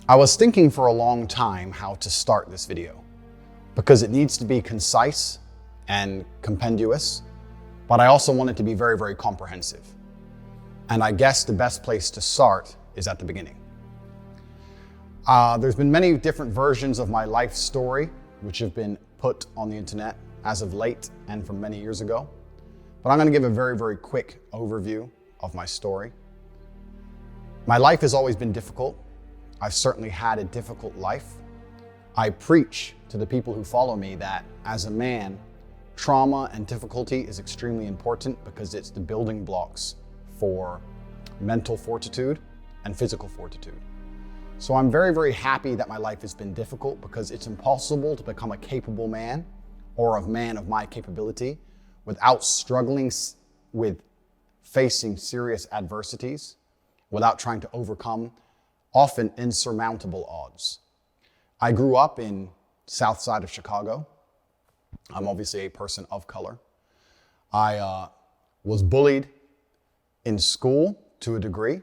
I was thinking for a long time how to start this video because it needs to be concise and compendious, but I also want it to be very, very comprehensive. And I guess the best place to start is at the beginning. There's been many different versions of my life story, which have been put on the internet as of late and from many years ago. But I'm going to give a very, very quick overview of my story. My life has always been difficult. I've certainly had a difficult life. I preach to the people who follow me that as a man, trauma and difficulty is extremely important because it's the building blocks for mental fortitude and physical fortitude. So I'm very, very happy that my life has been difficult because it's impossible to become a capable man or a man of my capability without struggling with facing serious adversities, without trying to overcome often insurmountable odds. I grew up in south side of Chicago. I'm obviously a person of color. I was bullied in school to a degree,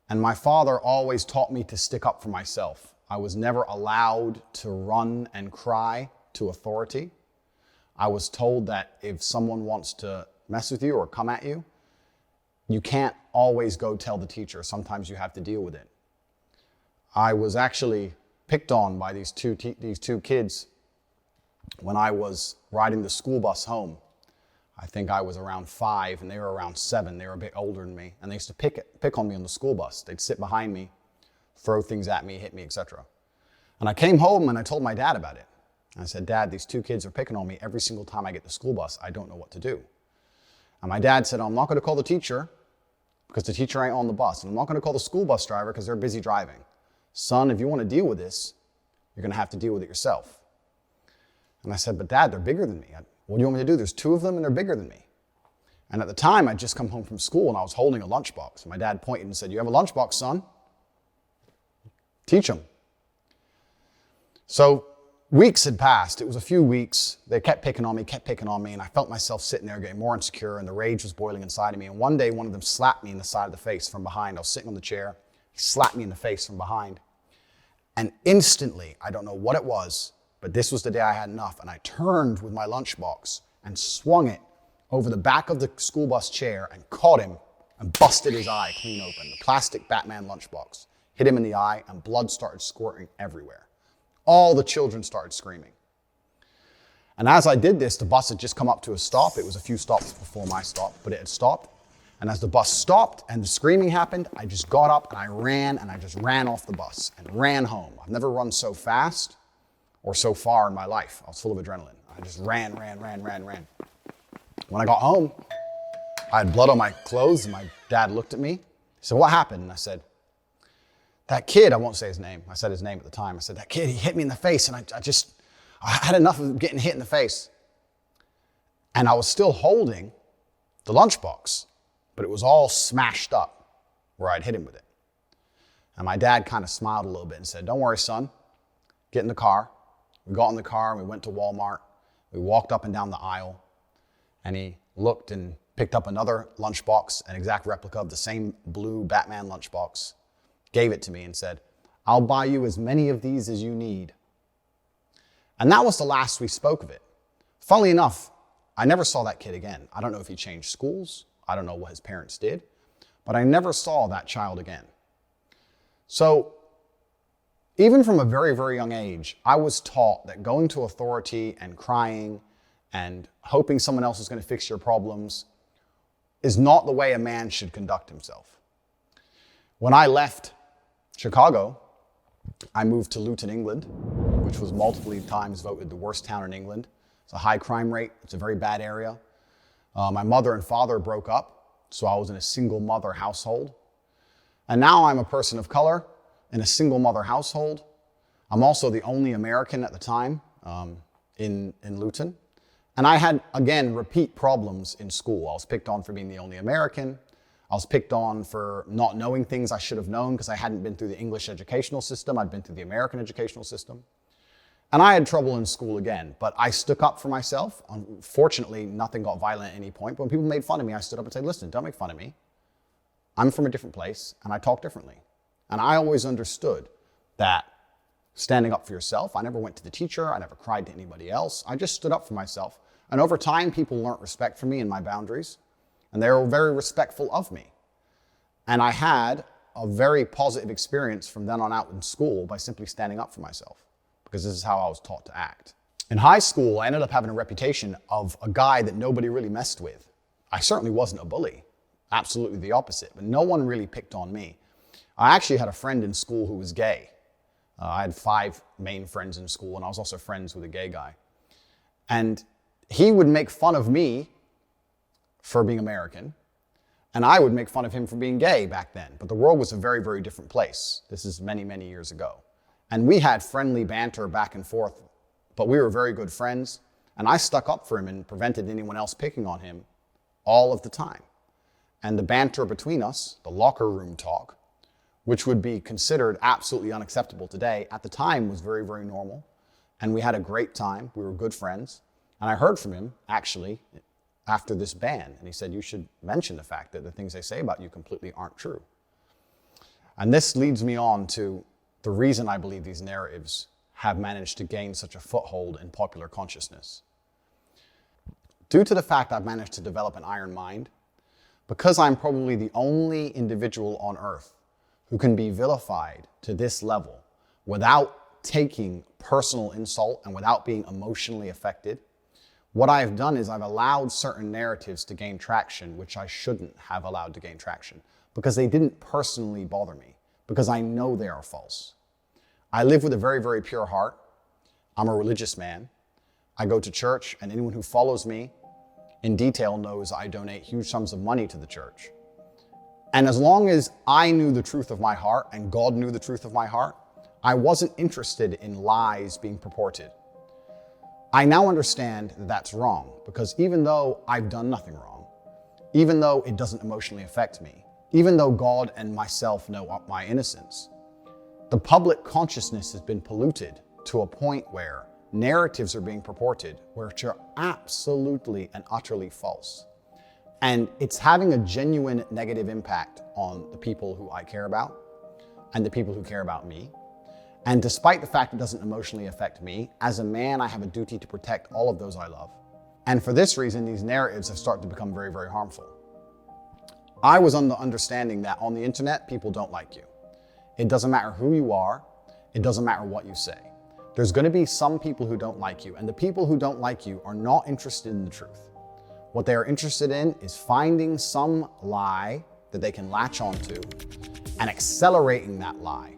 and my father always taught me to stick up for myself. I was never allowed to run and cry to authority. I was told that if someone wants to mess with you or come at you, you can't always go tell the teacher. Sometimes you have to deal with it. I was actually picked on by these two kids when I was riding the school bus home. I think I was around 5 and they were around 7. They were a bit older than me, and they used to pick on me on the school bus. They'd sit behind me, throw things at me, hit me, etc. And I came home and I told my dad about it. I said, "Dad, these 2 kids are picking on me every single time I get the school bus. I don't know what to do." And my dad said, "I'm not going to call the teacher because the teacher ain't on the bus. And I'm not going to call the school bus driver because they're busy driving. Son, if you want to deal with this, you're going to have to deal with it yourself." And I said, "But Dad, they're bigger than me. What do you want me to do? There's 2 of them and they're bigger than me." And at the time, I'd just come home from school and I was holding a lunchbox. And my dad pointed and said, "You have a lunchbox, son? Teach them." So weeks had passed. It was a few weeks. They kept picking on me, and I felt myself sitting there getting more insecure, and the rage was boiling inside of me. And one day, one of them slapped me in the side of the face from behind. I was sitting on the chair. He slapped me in the face from behind. And instantly, I don't know what it was, but this was the day I had enough, and I turned with my lunchbox and swung it over the back of the school bus chair and caught him and busted his eye clean open. The plastic Batman lunchbox hit him in the eye, and blood started squirting everywhere. All the children started screaming. And as I did this, the bus had just come up to a stop. It was a few stops before my stop, but it had stopped. And as the bus stopped and the screaming happened, I just got up and I ran off the bus and ran home. I've never run so fast or so far in my life. I was full of adrenaline. I just ran. When I got home, I had blood on my clothes, and my dad looked at me. He said, "What happened?" And I said, "That kid," I won't say his name. I said his name at the time. I said, "That kid, he hit me in the face, and I had enough of getting hit in the face." And I was still holding the lunchbox, but it was all smashed up where I'd hit him with it. And my dad kind of smiled a little bit and said, "Don't worry, son. Get in the car." We got in the car and we went to Walmart. We walked up and down the aisle, and he looked and picked up another lunchbox, an exact replica of the same blue Batman lunchbox, gave it to me and said, "I'll buy you as many of these as you need." And that was the last we spoke of it. Funnily enough, I never saw that kid again. I don't know if he changed schools. I don't know what his parents did, but I never saw that child again. So even from a very, very young age, I was taught that going to authority and crying and hoping someone else is going to fix your problems is not the way a man should conduct himself. When I left Chicago, I moved to Luton, England, which was multiple times voted the worst town in England. It's a high crime rate. It's a very bad area. My mother and father broke up, so I was in a single mother household. And now I'm a person of color in a single mother household. I'm also the only American at the time in Luton. And I had, again, repeat problems in school. I was picked on for being the only American. I was picked on for not knowing things I should have known because I hadn't been through the English educational system. I'd been through the American educational system. And I had trouble in school again, but I stuck up for myself. Unfortunately, nothing got violent at any point. But when people made fun of me, I stood up and said, "Listen, don't make fun of me. I'm from a different place and I talk differently." And I always understood that standing up for yourself, I never went to the teacher, I never cried to anybody else. I just stood up for myself. And over time, people learned respect for me and my boundaries, and they were very respectful of me. And I had a very positive experience from then on out in school by simply standing up for myself, because this is how I was taught to act. In high school, I ended up having a reputation of a guy that nobody really messed with. I certainly wasn't a bully, absolutely the opposite, but no one really picked on me. I actually had a friend in school who was gay. I had 5 main friends in school, and I was also friends with a gay guy. And he would make fun of me for being American, and I would make fun of him for being gay back then. But the world was a very, very different place. This is many, many years ago. And we had friendly banter back and forth, but we were very good friends. And I stuck up for him and prevented anyone else picking on him all of the time. And the banter between us, the locker room talk, which would be considered absolutely unacceptable today, at the time was very, very normal. And we had a great time. We were good friends. And I heard from him, actually, after this ban. And he said, you should mention the fact that the things they say about you completely aren't true. And this leads me on to the reason I believe these narratives have managed to gain such a foothold in popular consciousness. Due to the fact I've managed to develop an iron mind, because I'm probably the only individual on earth who can be vilified to this level without taking personal insult and without being emotionally affected, what I've done is I've allowed certain narratives to gain traction, which I shouldn't have allowed to gain traction, because they didn't personally bother me, because I know they are false. I live with a very, very pure heart. I'm a religious man. I go to church, and anyone who follows me in detail knows I donate huge sums of money to the church. And as long as I knew the truth of my heart and God knew the truth of my heart, I wasn't interested in lies being purported. I now understand that that's wrong, because even though I've done nothing wrong, even though it doesn't emotionally affect me, even though God and myself know my innocence, the public consciousness has been polluted to a point where narratives are being purported which are absolutely and utterly false. And it's having a genuine negative impact on the people who I care about and the people who care about me. And despite the fact it doesn't emotionally affect me, as a man, I have a duty to protect all of those I love. And for this reason, these narratives have started to become very, very harmful. I was under understanding that on the internet, people don't like you. It doesn't matter who you are. It doesn't matter what you say. There's going to be some people who don't like you, and the people who don't like you are not interested in the truth. What they are interested in is finding some lie that they can latch onto and accelerating that lie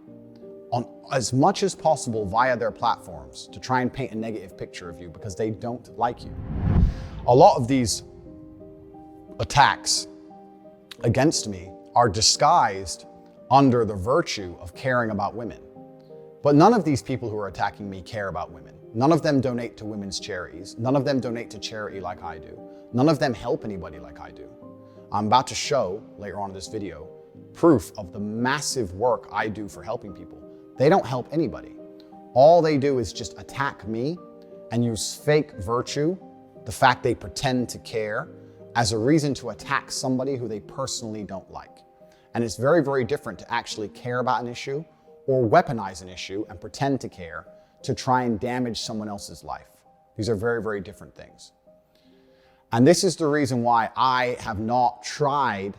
on as much as possible via their platforms to try and paint a negative picture of you because they don't like you. A lot of these attacks against me are disguised under the virtue of caring about women. But none of these people who are attacking me care about women. None of them donate to women's charities. None of them donate to charity like I do. None of them help anybody like I do. I'm about to show, later on in this video, proof of the massive work I do for helping people. They don't help anybody. All they do is just attack me and use fake virtue, the fact they pretend to care, as a reason to attack somebody who they personally don't like. And it's very, very different to actually care about an issue or weaponize an issue and pretend to care to try and damage someone else's life. These are very, very different things. And this is the reason why I have not tried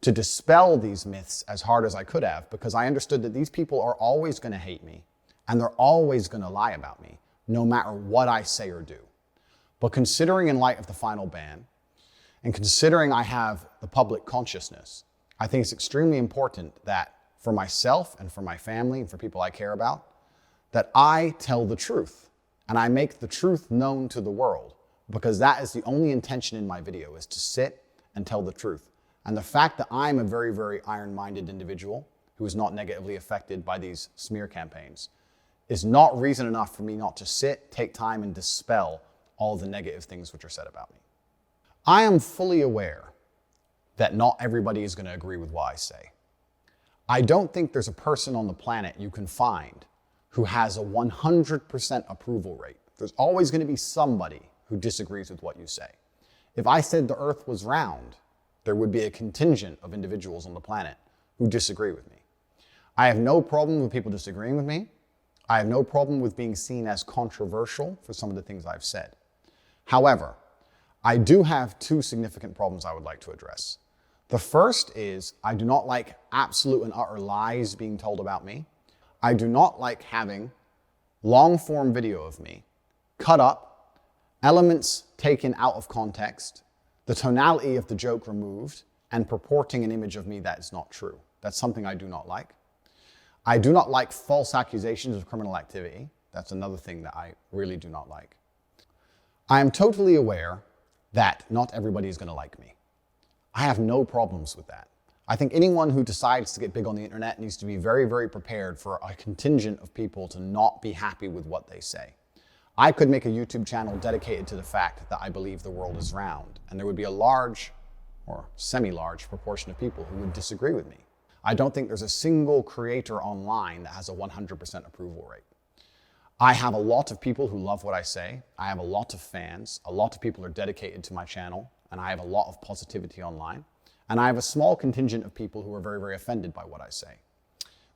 to dispel these myths as hard as I could have, because I understood that these people are always going to hate me and they're always going to lie about me, no matter what I say or do. But considering in light of the final ban, and considering I have the public consciousness, I think it's extremely important that for myself and for my family and for people I care about, that I tell the truth and I make the truth known to the world, because that is the only intention in my video, is to sit and tell the truth. And the fact that I'm a very, very iron-minded individual who is not negatively affected by these smear campaigns is not reason enough for me not to sit, take time, and dispel all the negative things which are said about me. I am fully aware that not everybody is going to agree with what I say. I don't think there's a person on the planet you can find who has a 100% approval rate. There's always going to be somebody who disagrees with what you say. If I said the earth was round, there would be a contingent of individuals on the planet who disagree with me. I have no problem with people disagreeing with me. I have no problem with being seen as controversial for some of the things I've said. However, I do have two significant problems I would like to address. The first is I do not like absolute and utter lies being told about me. I do not like having long-form video of me cut up, elements taken out of context, the tonality of the joke removed, and purporting an image of me that is not true. That's something I do not like. I do not like false accusations of criminal activity. That's another thing that I really do not like. I am totally aware that not everybody is going to like me. I have no problems with that. I think anyone who decides to get big on the internet needs to be very, very prepared for a contingent of people to not be happy with what they say. I could make a YouTube channel dedicated to the fact that I believe the world is round, and there would be a large or semi-large proportion of people who would disagree with me. I don't think there's a single creator online that has a 100% approval rate. I have a lot of people who love what I say. I have a lot of fans. A lot of people are dedicated to my channel, and I have a lot of positivity online. And I have a small contingent of people who are very, very offended by what I say.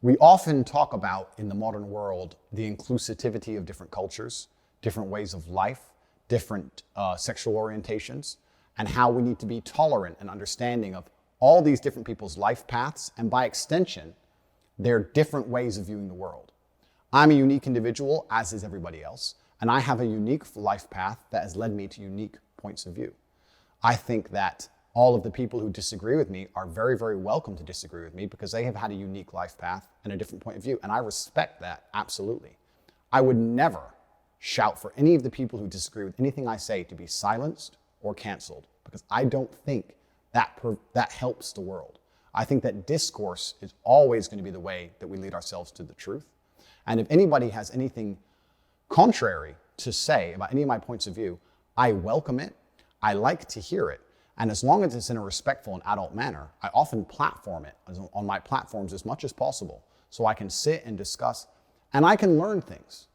We often talk about, in the modern world, the inclusivity of different cultures, different ways of life, different sexual orientations, and how we need to be tolerant and understanding of all these different people's life paths, and by extension, their different ways of viewing the world. I'm a unique individual, as is everybody else, and I have a unique life path that has led me to unique points of view. I think that all of the people who disagree with me are very, very welcome to disagree with me because they have had a unique life path and a different point of view, and I respect that absolutely. I would never shout for any of the people who disagree with anything I say to be silenced or canceled, because I don't think that helps the world. I think that discourse is always going to be the way that we lead ourselves to the truth. And if anybody has anything contrary to say about any of my points of view, I welcome it. I like to hear it. And as long as it's in a respectful and adult manner, I often platform it on my platforms as much as possible so I can sit and discuss and I can learn things.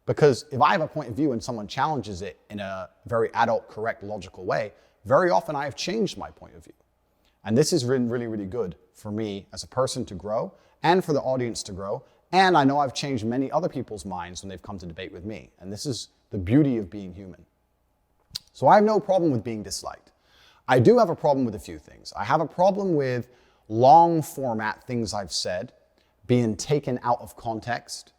Because if I have a point of view and someone challenges it in a very adult, correct, logical way, very often I have changed my point of view. And this has been really, really good for me as a person to grow and for the audience to grow. And I know I've changed many other people's minds when they've come to debate with me. And this is the beauty of being human. So I have no problem with being disliked. I do have a problem with a few things. I have a problem with long format things I've said being taken out of context,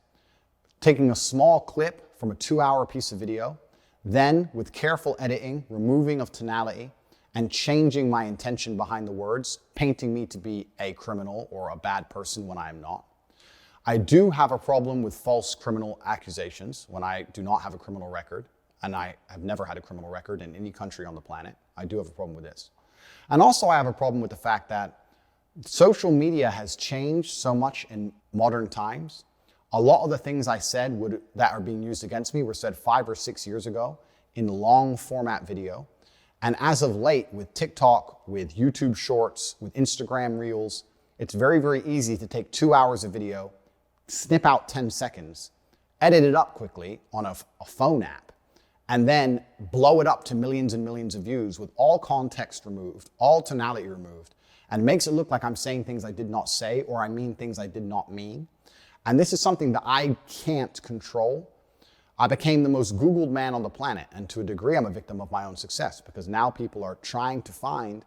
taking a small clip from a 2-hour piece of video, then with careful editing, removing of tonality, and changing my intention behind the words, painting me to be a criminal or a bad person when I am not. I do have a problem with false criminal accusations when I do not have a criminal record, and I have never had a criminal record in any country on the planet. I do have a problem with this. And also I have a problem with the fact that social media has changed so much in modern times. A lot of the things I said that are being used against me were said 5 or 6 years ago in long format video. And as of late, with TikTok, with YouTube Shorts, with Instagram Reels, it's very, very easy to take 2 hours of video, snip out 10 seconds, edit it up quickly on a phone app, and then blow it up to millions and millions of views with all context removed, all tonality removed, and makes it look like I'm saying things I did not say or I mean things I did not mean. And this is something that I can't control. I became the most Googled man on the planet, and to a degree I'm a victim of my own success because now people are trying to find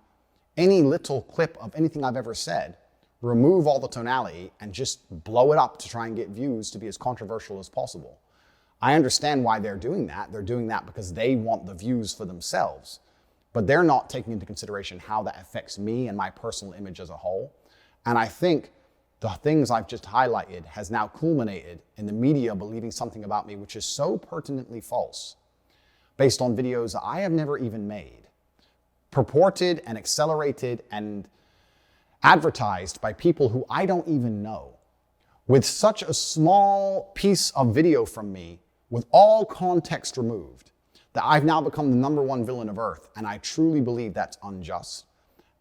any little clip of anything I've ever said, remove all the tonality, and just blow it up to try and get views to be as controversial as possible. I understand why they're doing that. They're doing that because they want the views for themselves, but they're not taking into consideration how that affects me and my personal image as a whole. And I think the things I've just highlighted has now culminated in the media believing something about me which is so pertinently false, based on videos that I have never even made, purported and accelerated and advertised by people who I don't even know, with such a small piece of video from me, with all context removed, that I've now become the #1 villain of Earth, and I truly believe that's unjust.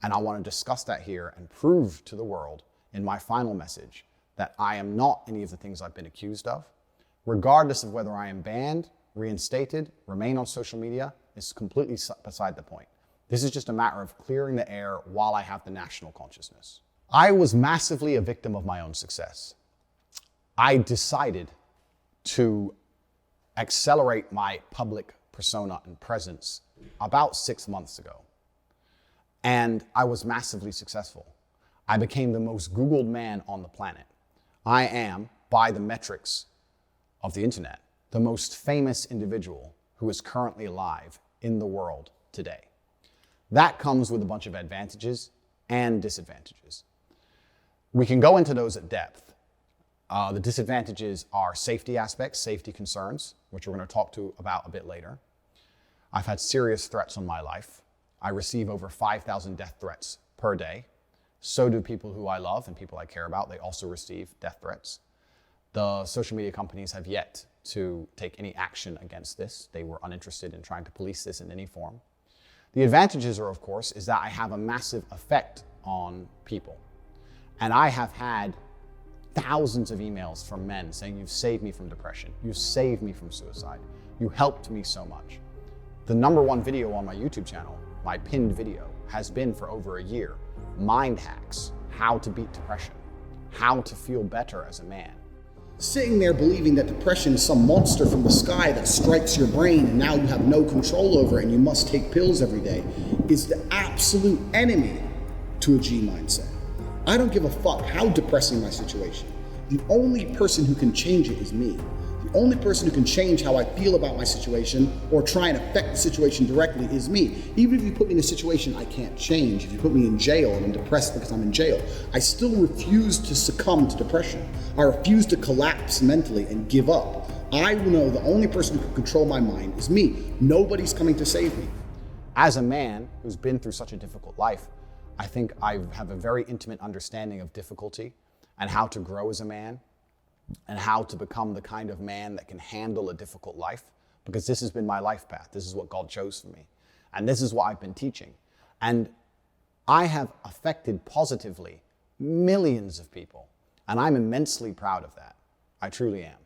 And I want to discuss that here and prove to the world in my final message that I am not any of the things I've been accused of. Regardless of whether I am banned, reinstated, remain on social media, is completely beside the point. This is just a matter of clearing the air while I have the national consciousness. I was massively a victim of my own success. I decided to accelerate my public persona and presence about 6 months ago. And I was massively successful. I became the most Googled man on the planet. I am, by the metrics of the internet, the most famous individual who is currently alive in the world today. That comes with a bunch of advantages and disadvantages. We can go into those at depth. The disadvantages are safety aspects, safety concerns, which we're going to talk about a bit later. I've had serious threats on my life. I receive over 5,000 death threats per day. So do people who I love and people I care about. They also receive death threats. The social media companies have yet to take any action against this. They were uninterested in trying to police this in any form. The advantages are, of course, is that I have a massive effect on people. And I have had thousands of emails from men saying, "You've saved me from depression. You've saved me from suicide. You helped me so much." The #1 video on my YouTube channel, my pinned video, has been for over a year. Mind hacks, how to beat depression, how to feel better as a man. Sitting there believing that depression is some monster from the sky that strikes your brain and now you have no control over it and you must take pills every day is the absolute enemy to a G mindset. I don't give a fuck how depressing my situation. The only person who can change it is me. The only person who can change how I feel about my situation or try and affect the situation directly is me. Even if you put me in a situation I can't change, if you put me in jail and I'm depressed because I'm in jail, I still refuse to succumb to depression. I refuse to collapse mentally and give up. I know the only person who can control my mind is me. Nobody's coming to save me. As a man who's been through such a difficult life, I think I have a very intimate understanding of difficulty and how to grow as a man and how to become the kind of man that can handle a difficult life, because this has been my life path. This is what God chose for me. And this is what I've been teaching. And I have affected positively millions of people. And I'm immensely proud of that. I truly am.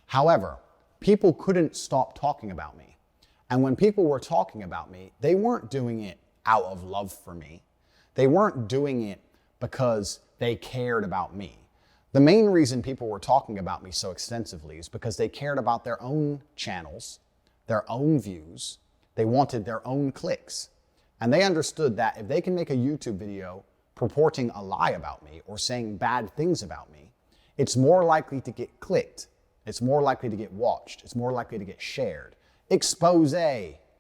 However, people couldn't stop talking about me. And when people were talking about me, they weren't doing it out of love for me. They weren't doing it because they cared about me. The main reason people were talking about me so extensively is because they cared about their own channels, their own views. They wanted their own clicks. And they understood that if they can make a YouTube video purporting a lie about me or saying bad things about me, it's more likely to get clicked. It's more likely to get watched. It's more likely to get shared. Expose,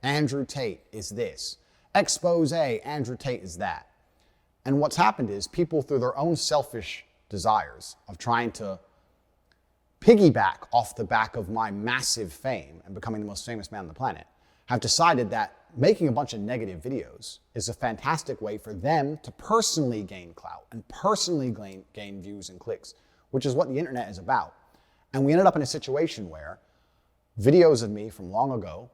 Andrew Tate is this. Expose, Andrew Tate is that. And what's happened is people, through their own selfish desires of trying to piggyback off the back of my massive fame and becoming the most famous man on the planet, have decided that making a bunch of negative videos is a fantastic way for them to personally gain clout and personally gain views and clicks, which is what the internet is about. And we ended up in a situation where videos of me from long ago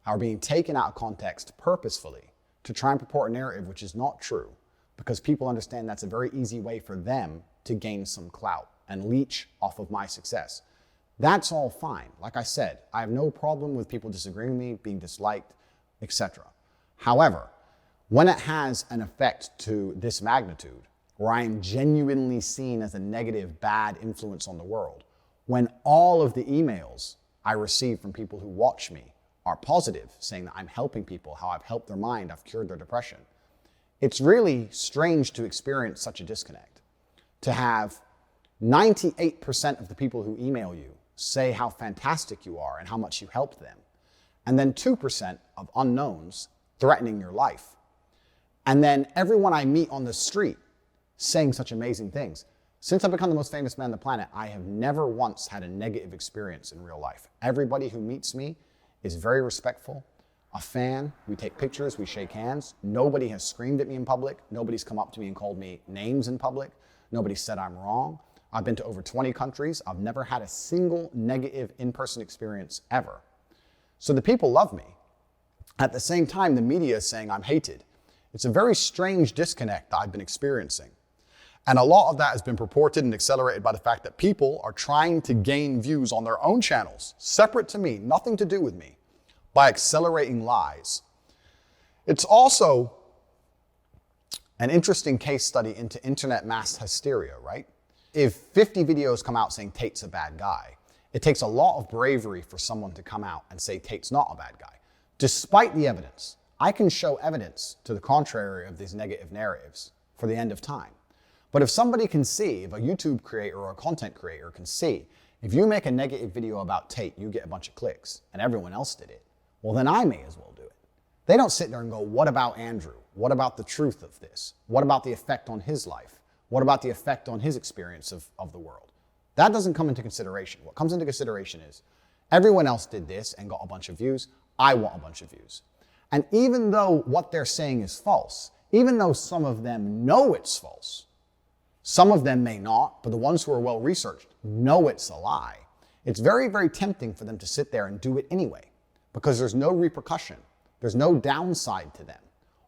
are being taken out of context purposefully to try and purport a narrative which is not true, because people understand that's a very easy way for them to gain some clout and leech off of my success. That's all fine. Like I said, I have no problem with people disagreeing with me, being disliked, etc. However, when it has an effect to this magnitude, where I am genuinely seen as a negative, bad influence on the world, when all of the emails I receive from people who watch me are positive, saying that I'm helping people, how I've helped their mind, I've cured their depression, it's really strange to experience such a disconnect. To have 98% of the people who email you say how fantastic you are and how much you helped them, and then 2% of unknowns threatening your life. And then everyone I meet on the street saying such amazing things. Since I've become the most famous man on the planet, I have never once had a negative experience in real life. Everybody who meets me is very respectful, a fan. We take pictures, we shake hands. Nobody has screamed at me in public. Nobody's come up to me and called me names in public. Nobody said I'm wrong. I've been to over 20 countries. I've never had a single negative in-person experience ever. So the people love me. At the same time, the media is saying I'm hated. It's a very strange disconnect that I've been experiencing. And a lot of that has been purported and accelerated by the fact that people are trying to gain views on their own channels, separate to me, nothing to do with me, by accelerating lies. It's also An interesting case study into internet mass hysteria, right? If 50 videos come out saying Tate's a bad guy, it takes a lot of bravery for someone to come out and say Tate's not a bad guy. Despite the evidence, I can show evidence to the contrary of these negative narratives for the end of time. But if somebody can see, if a YouTube creator or a content creator can see, if you make a negative video about Tate, you get a bunch of clicks, and everyone else did it, well then I may as well do it. They don't sit there and go, what about Andrew? What about the truth of this? What about the effect on his life? What about the effect on his experience of the world? That doesn't come into consideration. What comes into consideration is, everyone else did this and got a bunch of views, I want a bunch of views. And even though what they're saying is false, even though some of them know it's false, some of them may not, but the ones who are well researched know it's a lie, it's very, very tempting for them to sit there and do it anyway, because there's no repercussion. There's no downside to them.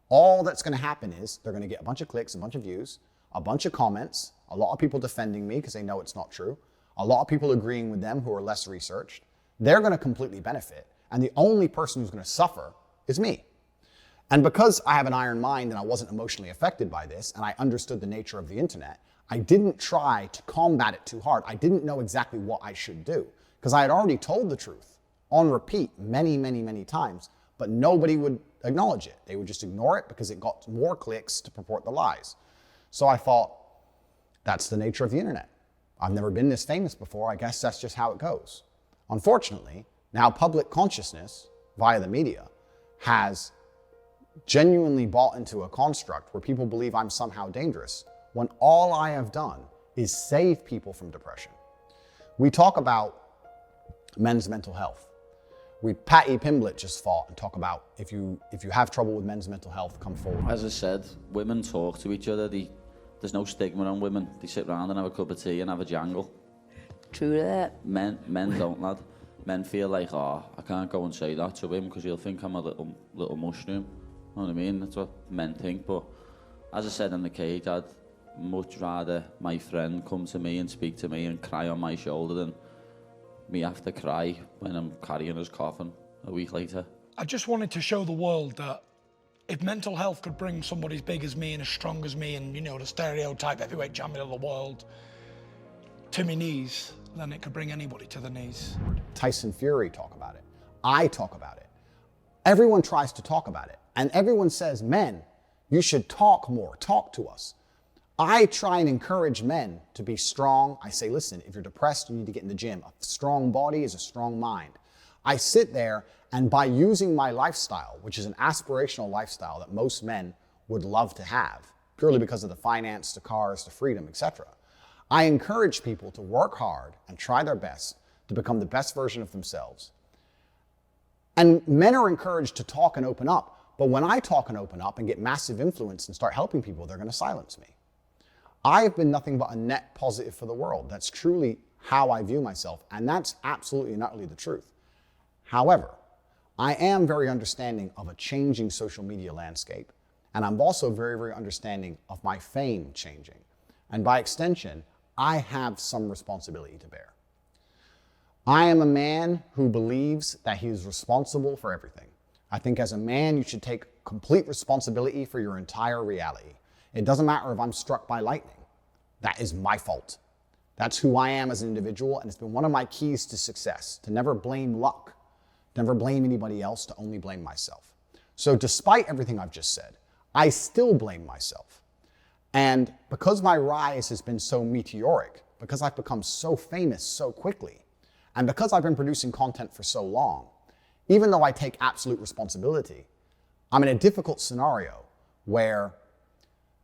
All that's going to happen is they're going to get a bunch of clicks, a bunch of views, a bunch of comments, a lot of people defending me because they know it's not true, a lot of people agreeing with them who are less researched. They're going to completely benefit, and the only person who's going to suffer is me. And because I have an iron mind and I wasn't emotionally affected by this, and I understood the nature of the internet, I didn't try to combat it too hard. I didn't know exactly what I should do, because I had already told the truth on repeat many, many, many times, but nobody would acknowledge it. They would just ignore it because it got more clicks to purport the lies. So I thought, that's the nature of the internet. I've never been this famous before. I guess that's just how it goes. Unfortunately, now public consciousness via the media has genuinely bought into a construct where people believe I'm somehow dangerous, when all I have done is save people from depression. We talk about men's mental health. Patty Pimblett just fought and talk about if you have trouble with men's mental health, come forward. As I said, women talk to each other. There's no stigma on women. They sit around and have a cup of tea and have a jangle. True that. Men don't, lad. Men feel like, oh, I can't go and say that to him because he'll think I'm a little mushroom. You know what I mean? That's what men think. But as I said in the cage, I'd much rather my friend come to me and speak to me and cry on my shoulder than me have to cry when I'm carrying his coffin a week later. I just wanted to show the world that if mental health could bring somebody as big as me and as strong as me and, you know, the stereotype heavyweight champion of the world to my knees, then it could bring anybody to the knees. Tyson Fury talk about it. I talk about it. Everyone tries to talk about it. And everyone says, men, you should talk more, talk to us. I try and encourage men to be strong. I say, listen, if you're depressed, you need to get in the gym. A strong body is a strong mind. I sit there, and by using my lifestyle, which is an aspirational lifestyle that most men would love to have, purely because of the finance, the cars, the freedom, etc., I encourage people to work hard and try their best to become the best version of themselves. And men are encouraged to talk and open up. But when I talk and open up and get massive influence and start helping people, they're going to silence me. I've been nothing but a net positive for the world. That's truly how I view myself. And that's absolutely and utterly the truth. However, I am very understanding of a changing social media landscape. And I'm also very, very understanding of my fame changing. And by extension, I have some responsibility to bear. I am a man who believes that he is responsible for everything. I think as a man, you should take complete responsibility for your entire reality. It doesn't matter if I'm struck by lightning. That is my fault. That's who I am as an individual, and it's been one of my keys to success, to never blame luck, to never blame anybody else, to only blame myself. So despite everything I've just said, I still blame myself. And because my rise has been so meteoric, because I've become so famous so quickly, and because I've been producing content for so long, even though I take absolute responsibility, I'm in a difficult scenario where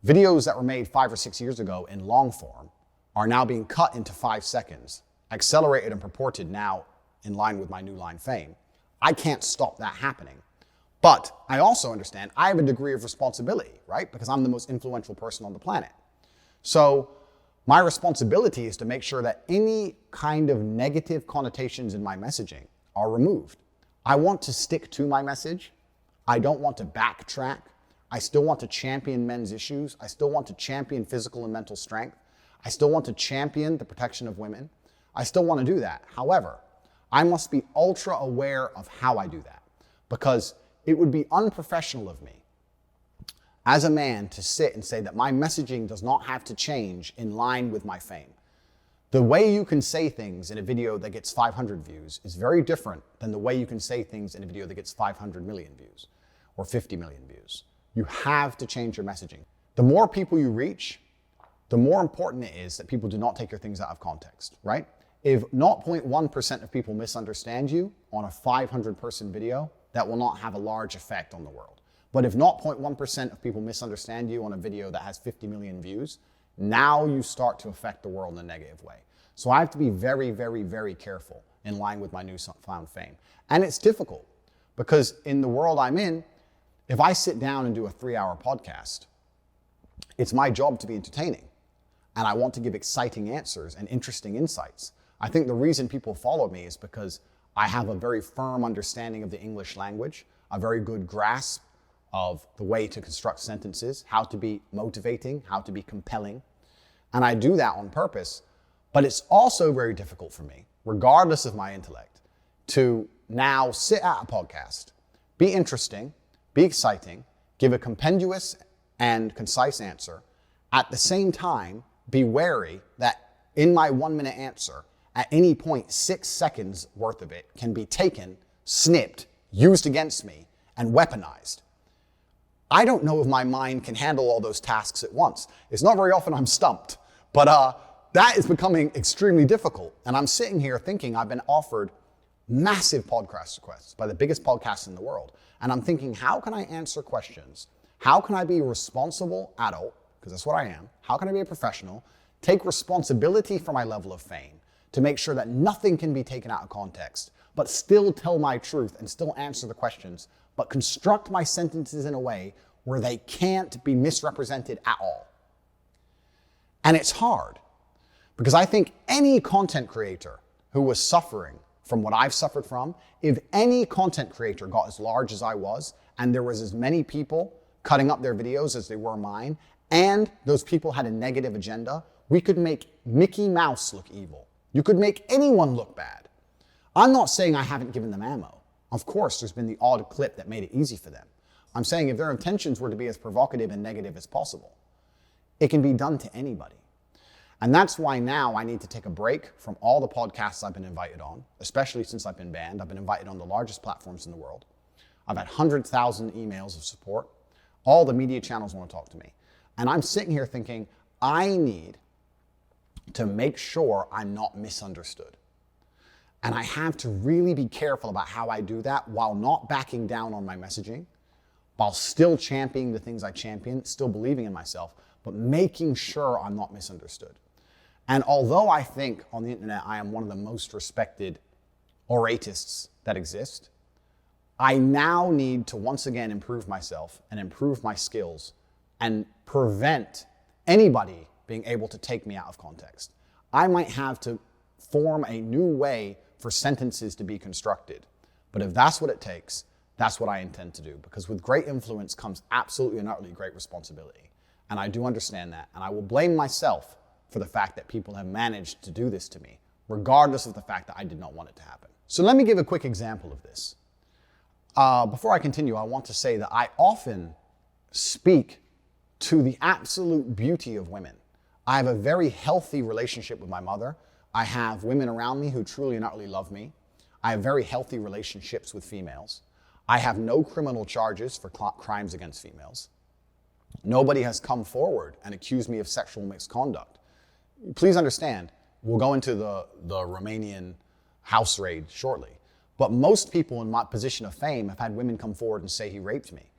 videos that were made 5 or 6 years ago in long form are now being cut into 5 seconds, accelerated and purported now in line with my new line fame. I can't stop that happening. But I also understand I have a degree of responsibility, right? Because I'm the most influential person on the planet. So my responsibility is to make sure that any kind of negative connotations in my messaging are removed. I want to stick to my message. I don't want to backtrack. I still want to champion men's issues. I still want to champion physical and mental strength. I still want to champion the protection of women. I still want to do that. However, I must be ultra aware of how I do that, because it would be unprofessional of me as a man to sit and say that my messaging does not have to change in line with my fame. The way you can say things in a video that gets 500 views is very different than the way you can say things in a video that gets 500 million views or 50 million views. You have to change your messaging. The more people you reach, the more important it is that people do not take your things out of context, right? If 0.1% of people misunderstand you on a 500-person video, that will not have a large effect on the world. But if 0.1% of people misunderstand you on a video that has 50 million views, now you start to affect the world in a negative way. So I have to be very, very, very careful in line with my newfound fame. And it's difficult because in the world I'm in, if I sit down and do a 3-hour podcast, it's my job to be entertaining. And I want to give exciting answers and interesting insights. I think the reason people follow me is because I have a very firm understanding of the English language, a very good grasp of the way to construct sentences, how to be motivating, how to be compelling. And I do that on purpose. But it's also very difficult for me, regardless of my intellect, to now sit at a podcast, be interesting, be exciting, give a compendious and concise answer, at the same time, be wary that in my 1-minute answer, at any point, 6 seconds worth of it can be taken, snipped, used against me, and weaponized. I don't know if my mind can handle all those tasks at once. It's not very often I'm stumped, but that is becoming extremely difficult. And I'm sitting here thinking I've been offered massive podcast requests by the biggest podcasts in the world. And I'm thinking, how can I answer questions? How can I be a responsible adult? Because that's what I am. How can I be a professional? Take responsibility for my level of fame to make sure that nothing can be taken out of context, but still tell my truth and still answer the questions, but construct my sentences in a way where they can't be misrepresented at all. And it's hard because I think any content creator who was suffering from what I've suffered from, if any content creator got as large as I was, and there was as many people cutting up their videos as they were mine, and those people had a negative agenda, we could make Mickey Mouse look evil. You could make anyone look bad. I'm not saying I haven't given them ammo. Of course, there's been the odd clip that made it easy for them. I'm saying if their intentions were to be as provocative and negative as possible, it can be done to anybody. And that's why now I need to take a break from all the podcasts I've been invited on, especially since I've been banned. I've been invited on the largest platforms in the world. I've had 100,000 emails of support. All the media channels want to talk to me. And I'm sitting here thinking, I need to make sure I'm not misunderstood. And I have to really be careful about how I do that while not backing down on my messaging, while still championing the things I champion, still believing in myself, but making sure I'm not misunderstood. And although I think on the internet I am one of the most respected oratists that exist, I now need to once again improve myself and improve my skills and prevent anybody being able to take me out of context. I might have to form a new way for sentences to be constructed. But if that's what it takes, that's what I intend to do. Because with great influence comes absolutely and utterly great responsibility. And I do understand that. And I will blame myself for the fact that people have managed to do this to me, regardless of the fact that I did not want it to happen. So let me give a quick example of this. Before I continue, I want to say that I often speak to the absolute beauty of women. I have a very healthy relationship with my mother. I have women around me who truly and utterly love me. I have very healthy relationships with females. I have no criminal charges for crimes against females. Nobody has come forward and accused me of sexual misconduct. Please understand, we'll go into the Romanian house raid shortly, but most people in my position of fame have had women come forward and say he raped me.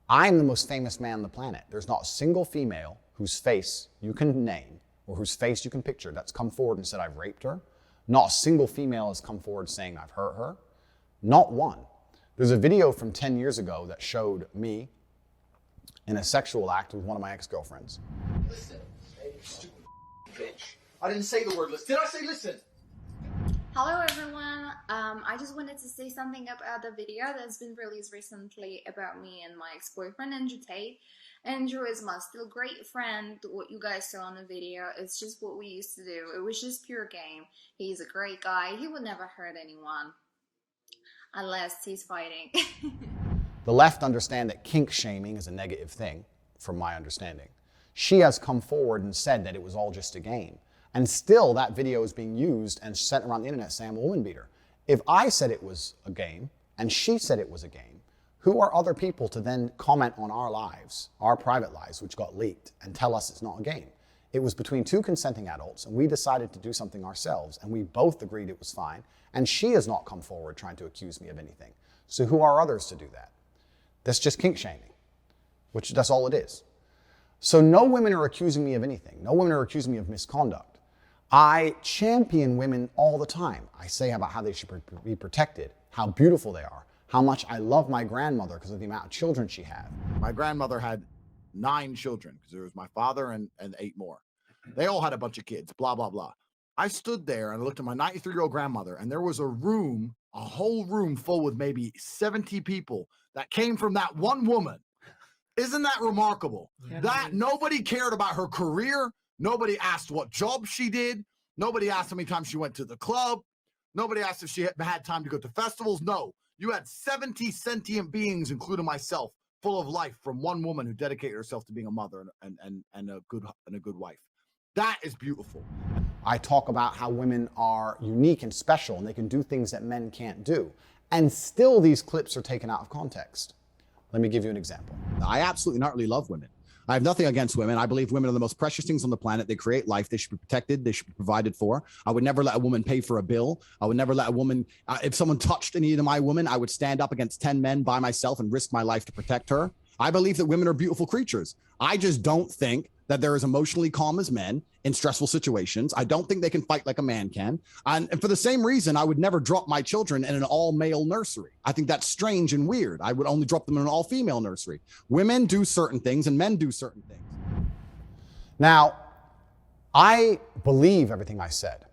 I'm the most famous man on the planet. There's not a single female whose face you can name or whose face you can picture that's come forward and said I've raped her. Not a single female has come forward saying I've hurt her. Not one. There's a video from 10 years ago that showed me in a sexual act with one of my ex-girlfriends. Listen, hey, you stupid bitch. I didn't say the word listen. Did I say listen? Hello everyone, I just wanted to say something about the video that's been released recently about me and my ex-boyfriend Andrew Tate. Andrew is my still great friend. What you guys saw on the video, it's just what we used to do. It was just pure game. He's a great guy. He would never hurt anyone unless he's fighting. The left understand that kink shaming is a negative thing. from my understanding. She has come forward and said that it was all just a game. And still that video is being used and sent around the internet saying I'm a woman beater. If I said it was a game and she said it was a game, who are other people to then comment on our lives, our private lives, which got leaked, and tell us it's not a game? It was between two consenting adults, and we decided to do something ourselves, and we both agreed it was fine, and she has not come forward trying to accuse me of anything. So who are others to do that? That's just kink shaming, which that's all it is. So no women are accusing me of anything. No women are accusing me of misconduct. I champion women all the time. I say about how they should be protected, how beautiful they are, how much I love my grandmother because of the amount of children she had. My grandmother had 9 children because there was my father and 8 more. They all had a bunch of kids, blah, blah, blah. I stood there and I looked at my 93-year-old grandmother, and there was a room, a whole room full with maybe 70 people that came from that one woman. Isn't that remarkable? Yeah, that nobody cared about her career. Nobody asked what job she did. Nobody asked how many times she went to the club. Nobody asked if she had time to go to festivals. No, you had 70 sentient beings, including myself, full of life from one woman who dedicated herself to being a mother and a good wife. That is beautiful. I talk about how women are unique and special and they can do things that men can't do. And still these clips are taken out of context. Let me give you an example. I absolutely not really love women. I have nothing against women. I believe women are the most precious things on the planet. They create life. They should be protected. They should be provided for. I would never let a woman pay for a bill. I would never let a woman, if someone touched any of my women, I would stand up against 10 men by myself and risk my life to protect her. I believe that women are beautiful creatures. I just don't think that they're as emotionally calm as men in stressful situations. I don't think they can fight like a man can. And for the same reason, I would never drop my children in an all-male nursery. I think that's strange and weird. I would only drop them in an all-female nursery. Women do certain things and men do certain things. Now, I believe everything I said.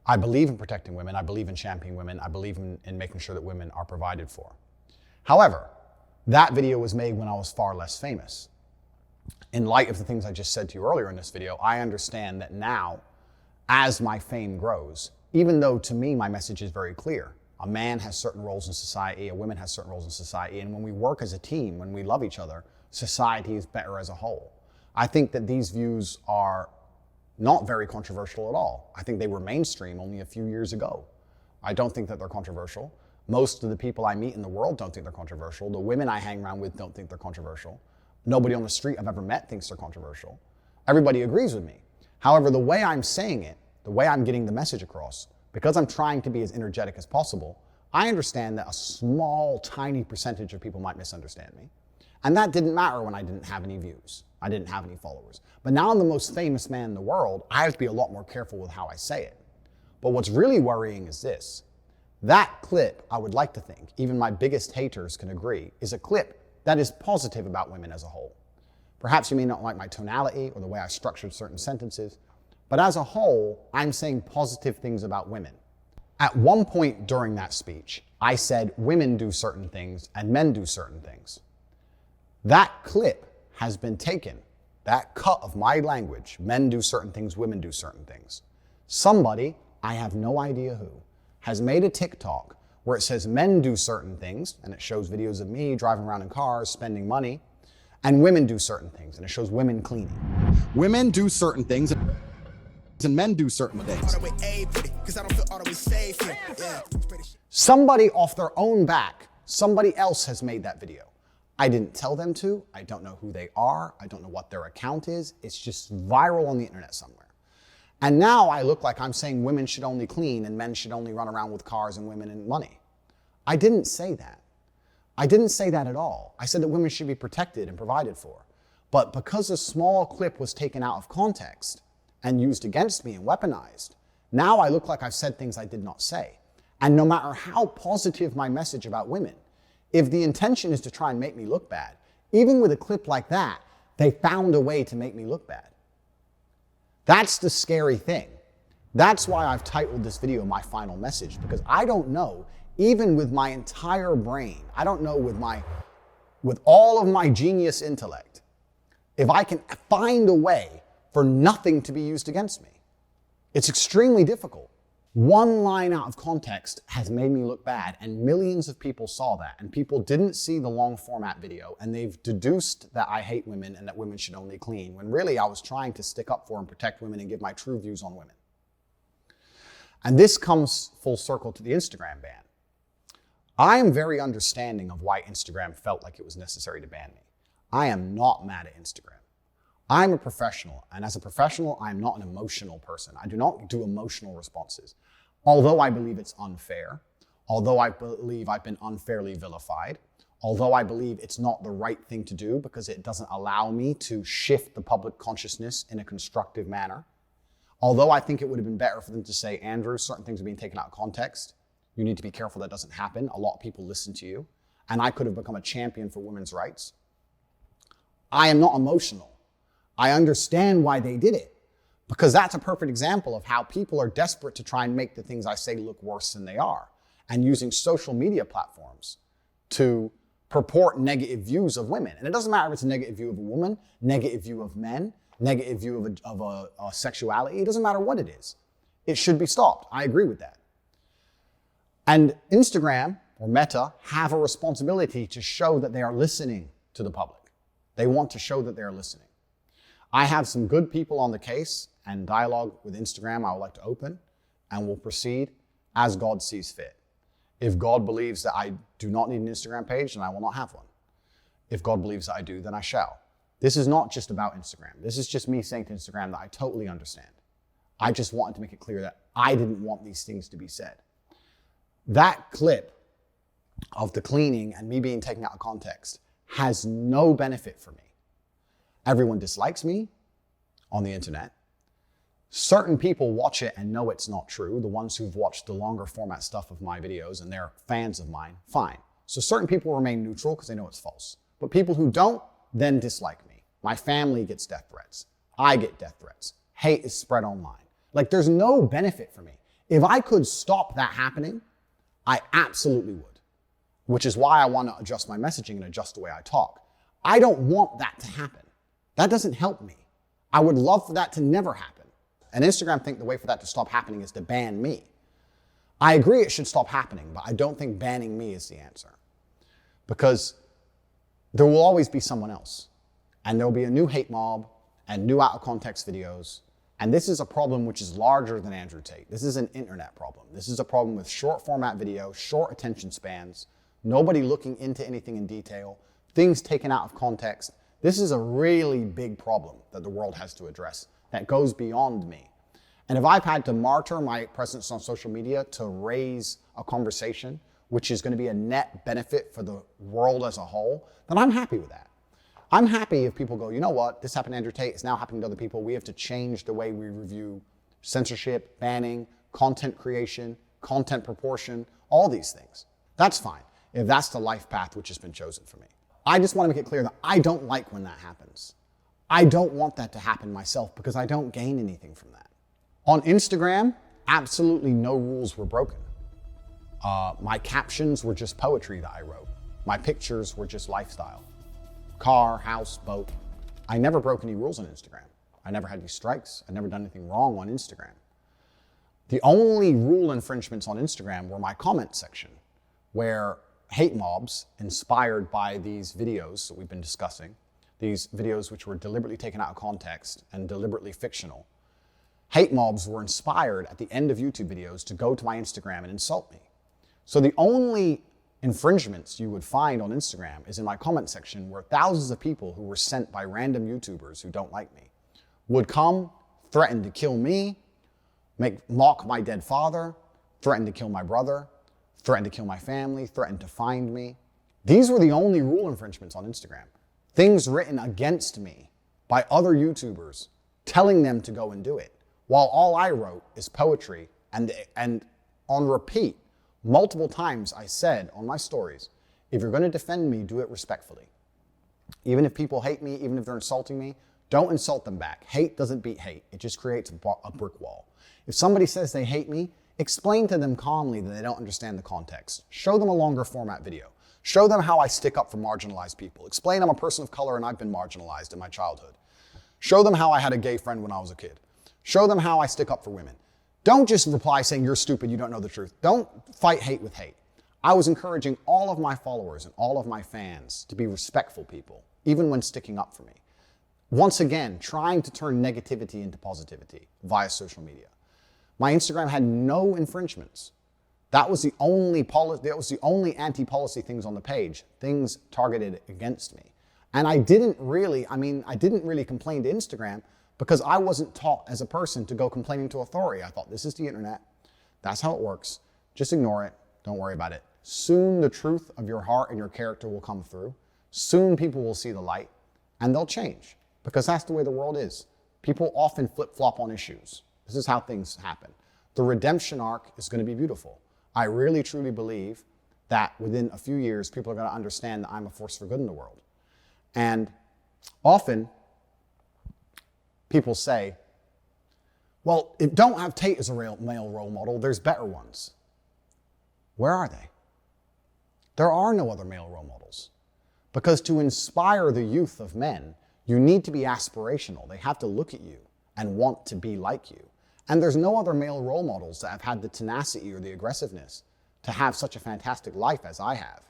I believe in protecting women. I believe in championing women. I believe in making sure that women are provided for. However, that video was made when I was far less famous. In light of the things I just said to you earlier in this video, I understand that now, as my fame grows, even though to me my message is very clear, a man has certain roles in society, a woman has certain roles in society, and when we work as a team, when we love each other, society is better as a whole. I think that these views are not very controversial at all. I think they were mainstream only a few years ago. I don't think that they're controversial. Most of the people I meet in the world don't think they're controversial. The women I hang around with don't think they're controversial. Nobody on the street I've ever met thinks they're controversial. Everybody agrees with me. However, the way I'm saying it, the way I'm getting the message across, because I'm trying to be as energetic as possible, I understand that a small, tiny percentage of people might misunderstand me. And that didn't matter when I didn't have any views. I didn't have any followers. But now I'm the most famous man in the world. I have to be a lot more careful with how I say it. But what's really worrying is this. That clip, I would like to think, even my biggest haters can agree, is a clip that is positive about women as a whole. Perhaps you may not like my tonality or the way I structured certain sentences, but as a whole, I'm saying positive things about women. At one point during that speech, I said women do certain things and men do certain things. That clip has been taken, that cut of my language, men do certain things, women do certain things. Somebody, I have no idea who, has made a TikTok where it says men do certain things, and it shows videos of me driving around in cars, spending money, and women do certain things, and it shows women cleaning. Women do certain things, and men do certain things. Somebody off their own back, somebody else has made that video. I didn't tell them to. I don't know who they are. I don't know what their account is. It's just viral on the internet somewhere. And now I look like I'm saying women should only clean and men should only run around with cars and women and money. I didn't say that. I didn't say that at all. I said that women should be protected and provided for. But because a small clip was taken out of context and used against me and weaponized, now I look like I've said things I did not say. And no matter how positive my message about women, if the intention is to try and make me look bad, even with a clip like that, they found a way to make me look bad. That's the scary thing. That's why I've titled this video My Final Message, because I don't know, even with my entire brain, I don't know with all of my genius intellect, if I can find a way for nothing to be used against me. It's extremely difficult. One line out of context has made me look bad, and millions of people saw that, and people didn't see the long format video, and they've deduced that I hate women and that women should only clean, when really I was trying to stick up for and protect women and give my true views on women. And this comes full circle to the Instagram ban. I am very understanding of why Instagram felt like it was necessary to ban me. I am not mad at Instagram. I'm a professional, and as a professional, I'm not an emotional person. I do not do emotional responses. Although I believe it's unfair, although I believe I've been unfairly vilified, although I believe it's not the right thing to do because it doesn't allow me to shift the public consciousness in a constructive manner, although I think it would have been better for them to say, Andrew, certain things are being taken out of context. You need to be careful that doesn't happen. A lot of people listen to you, and I could have become a champion for women's rights. I am not emotional. I understand why they did it, because that's a perfect example of how people are desperate to try and make the things I say look worse than they are, and using social media platforms to purport negative views of women. And it doesn't matter if it's a negative view of a woman, negative view of men, negative view of a sexuality. It doesn't matter what it is. It should be stopped. I agree with that. And Instagram or Meta have a responsibility to show that they are listening to the public. They want to show that they are listening. I have some good people on the case, and dialogue with Instagram I would like to open, and will proceed as God sees fit. If God believes that I do not need an Instagram page, then I will not have one. If God believes that I do, then I shall. This is not just about Instagram. This is just me saying to Instagram that I totally understand. I just wanted to make it clear that I didn't want these things to be said. That clip of the cleaning and me being taken out of context has no benefit for me. Everyone dislikes me on the internet. Certain people watch it and know it's not true. The ones who've watched the longer format stuff of my videos and they're fans of mine, fine. So certain people remain neutral because they know it's false. But people who don't then dislike me. My family gets death threats. I get death threats. Hate is spread online. Like, there's no benefit for me. If I could stop that happening, I absolutely would. Which is why I want to adjust my messaging and adjust the way I talk. I don't want that to happen. That doesn't help me. I would love for that to never happen. And Instagram think the way for that to stop happening is to ban me. I agree it should stop happening, but I don't think banning me is the answer. Because there will always be someone else. And there will be a new hate mob and new out of context videos. And this is a problem which is larger than Andrew Tate. This is an internet problem. This is a problem with short format video, short attention spans, nobody looking into anything in detail, things taken out of context. This is a really big problem that the world has to address that goes beyond me. And if I've had to martyr my presence on social media to raise a conversation, which is going to be a net benefit for the world as a whole, then I'm happy with that. I'm happy if people go, you know what, this happened to Andrew Tate, it's now happening to other people. We have to change the way we review censorship, banning, content creation, content proportion, all these things. That's fine, if that's the life path which has been chosen for me. I just want to make it clear that I don't like when that happens. I don't want that to happen myself because I don't gain anything from that. On Instagram, absolutely no rules were broken. My captions were just poetry that I wrote. My pictures were just lifestyle. Car, house, boat. I never broke any rules on Instagram. I never had any strikes. I never done anything wrong on Instagram. The only rule infringements on Instagram were my comment section, where hate mobs inspired by these videos that we've been discussing, these videos which were deliberately taken out of context and deliberately fictional, hate mobs were inspired at the end of YouTube videos to go to my Instagram and insult me. So the only infringements you would find on Instagram is in my comment section, where thousands of people who were sent by random YouTubers who don't like me would come, threaten to kill me, mock my dead father, threaten to kill my brother, threaten to kill my family, threaten to find me. These were the only rule infringements on Instagram. Things written against me by other YouTubers, telling them to go and do it, while all I wrote is poetry. And on repeat, multiple times I said on my stories, if you're going to defend me, do it respectfully. Even if people hate me, even if they're insulting me, don't insult them back. Hate doesn't beat hate. It just creates a brick wall. If somebody says they hate me, explain to them calmly that they don't understand the context. Show them a longer format video. Show them how I stick up for marginalized people. Explain I'm a person of color and I've been marginalized in my childhood. Show them how I had a gay friend when I was a kid. Show them how I stick up for women. Don't just reply saying you're stupid, you don't know the truth. Don't fight hate with hate. I was encouraging all of my followers and all of my fans to be respectful people, even when sticking up for me. Once again, trying to turn negativity into positivity via social media. My Instagram had no infringements. That was the only anti-policy things on the page, things targeted against me. And I didn't really complain to Instagram because I wasn't taught as a person to go complaining to authority. I thought, this is the internet. That's how it works. Just ignore it. Don't worry about it. Soon the truth of your heart and your character will come through. Soon people will see the light and they'll change because that's the way the world is. People often flip-flop on issues. This is how things happen. The redemption arc is going to be beautiful. I really, truly believe that within a few years, people are going to understand that I'm a force for good in the world. And often, people say, well, don't have Tate as a male role model. There's better ones. Where are they? There are no other male role models. Because to inspire the youth of men, you need to be aspirational. They have to look at you and want to be like you. And there's no other male role models that have had the tenacity or the aggressiveness to have such a fantastic life as I have,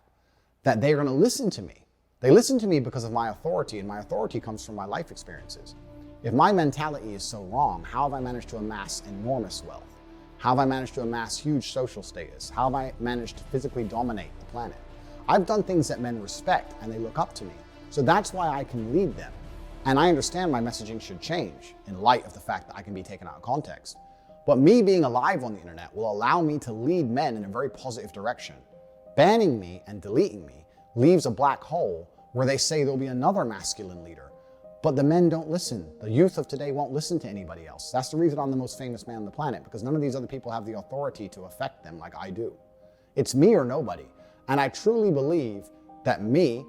that they're going to listen to me. They listen to me because of my authority, and my authority comes from my life experiences. If my mentality is so wrong, how have I managed to amass enormous wealth? How have I managed to amass huge social status? How have I managed to physically dominate the planet? I've done things that men respect and they look up to me. So that's why I can lead them. And I understand my messaging should change in light of the fact that I can be taken out of context. But me being alive on the internet will allow me to lead men in a very positive direction. Banning me and deleting me leaves a black hole where they say there'll be another masculine leader. But the men don't listen. The youth of today won't listen to anybody else. That's the reason I'm the most famous man on the planet, because none of these other people have the authority to affect them like I do. It's me or nobody. And I truly believe that me,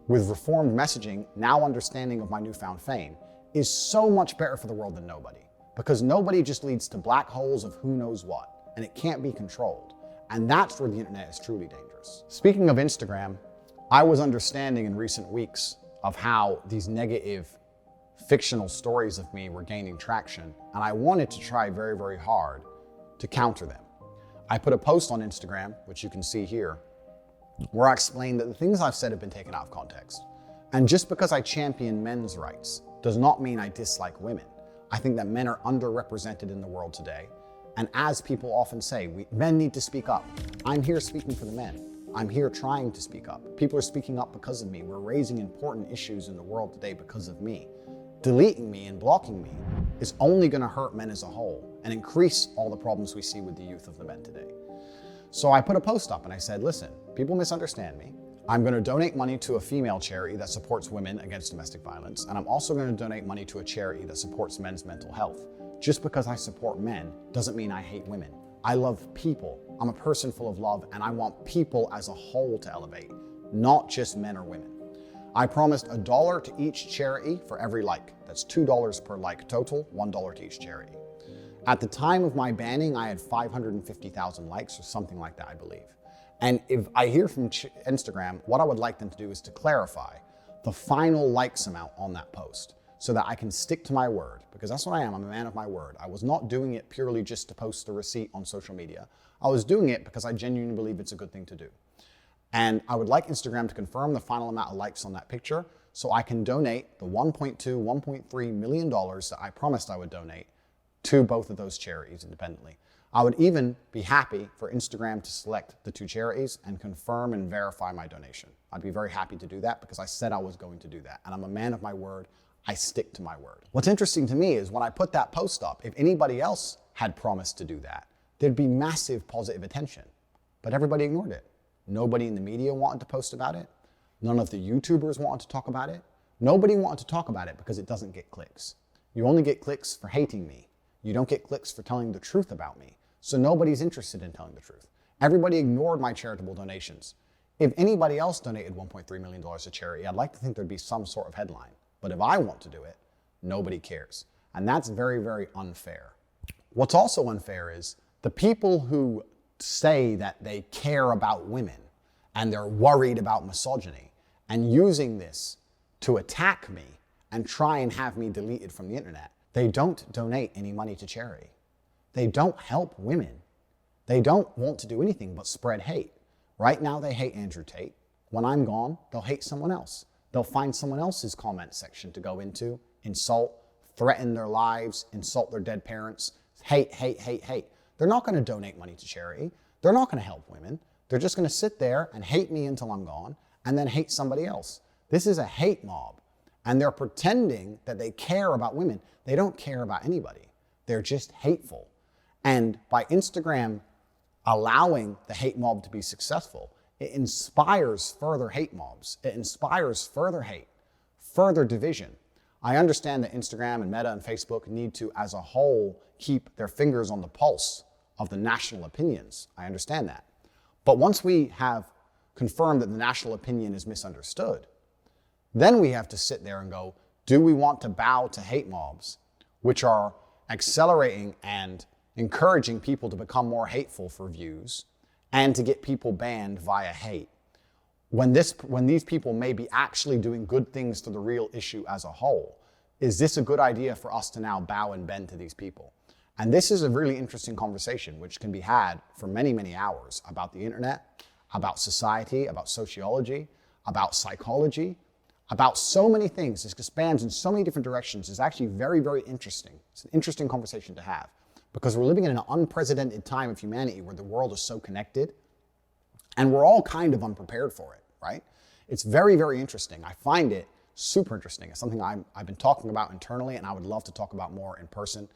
with reformed messaging, now understanding of my newfound fame, is so much better for the world than nobody. Because nobody just leads to black holes of who knows what, and it can't be controlled. And that's where the internet is truly dangerous. Speaking of Instagram, I was understanding in recent weeks of how these negative fictional stories of me were gaining traction, and I wanted to try very, very hard to counter them. I put a post on Instagram, which you can see here, where I explained that the things I've said have been taken out of context. And just because I champion men's rights does not mean I dislike women. I think that men are underrepresented in the world today. And as people often say, men need to speak up. I'm here speaking for the men. I'm here trying to speak up. People are speaking up because of me. We're raising important issues in the world today because of me. Deleting me and blocking me is only going to hurt men as a whole and increase all the problems we see with the youth of the men today. So I put a post up and I said, listen, people misunderstand me. I'm going to donate money to a female charity that supports women against domestic violence. And I'm also going to donate money to a charity that supports men's mental health. Just because I support men doesn't mean I hate women. I love people. I'm a person full of love, and I want people as a whole to elevate, not just men or women. I promised $1 to each charity for every like. That's $2 per like total, $1 to each charity. At the time of my banning, I had 550,000 likes or something like that, I believe. And if I hear from Instagram, what I would like them to do is to clarify the final likes amount on that post so that I can stick to my word, because that's what I am. I'm a man of my word. I was not doing it purely just to post the receipt on social media. I was doing it because I genuinely believe it's a good thing to do. And I would like Instagram to confirm the final amount of likes on that picture so I can donate the $1.2, $1.3 million that I promised I would donate to both of those charities independently. I would even be happy for Instagram to select the two charities and confirm and verify my donation. I'd be very happy to do that because I said I was going to do that. And I'm a man of my word. I stick to my word. What's interesting to me is when I put that post up, if anybody else had promised to do that, there'd be massive positive attention. But everybody ignored it. Nobody in the media wanted to post about it. None of the YouTubers wanted to talk about it. Nobody wanted to talk about it because it doesn't get clicks. You only get clicks for hating me. You don't get clicks for telling the truth about me. So nobody's interested in telling the truth. Everybody ignored my charitable donations. If anybody else donated $1.3 million to charity, I'd like to think there'd be some sort of headline. But if I want to do it, nobody cares. And that's very, very unfair. What's also unfair is the people who say that they care about women and they're worried about misogyny and using this to attack me and try and have me deleted from the internet, they don't donate any money to charity. They don't help women. They don't want to do anything but spread hate. Right now, they hate Andrew Tate. When I'm gone, they'll hate someone else. They'll find someone else's comment section to go into, insult, threaten their lives, insult their dead parents, hate, hate, hate, hate. They're not going to donate money to charity. They're not going to help women. They're just going to sit there and hate me until I'm gone and then hate somebody else. This is a hate mob. And they're pretending that they care about women. They don't care about anybody. They're just hateful. And by Instagram allowing the hate mob to be successful, it inspires further hate mobs. It inspires further hate, further division. I understand that Instagram and Meta and Facebook need to, as a whole, keep their fingers on the pulse of the national opinions. I understand that. But once we have confirmed that the national opinion is misunderstood, then we have to sit there and go, do we want to bow to hate mobs, which are accelerating and encouraging people to become more hateful for views and to get people banned via hate? When these people may be actually doing good things for the real issue as a whole, is this a good idea for us to now bow and bend to these people? And this is a really interesting conversation which can be had for many, many hours about the internet, about society, about sociology, about psychology, about so many things. This expands in so many different directions. It's actually very, very interesting. It's an interesting conversation to have because we're living in an unprecedented time of humanity where the world is so connected and we're all kind of unprepared for it, right? It's very, very interesting. I find it super interesting. It's something I've been talking about internally and I would love to talk about more in person.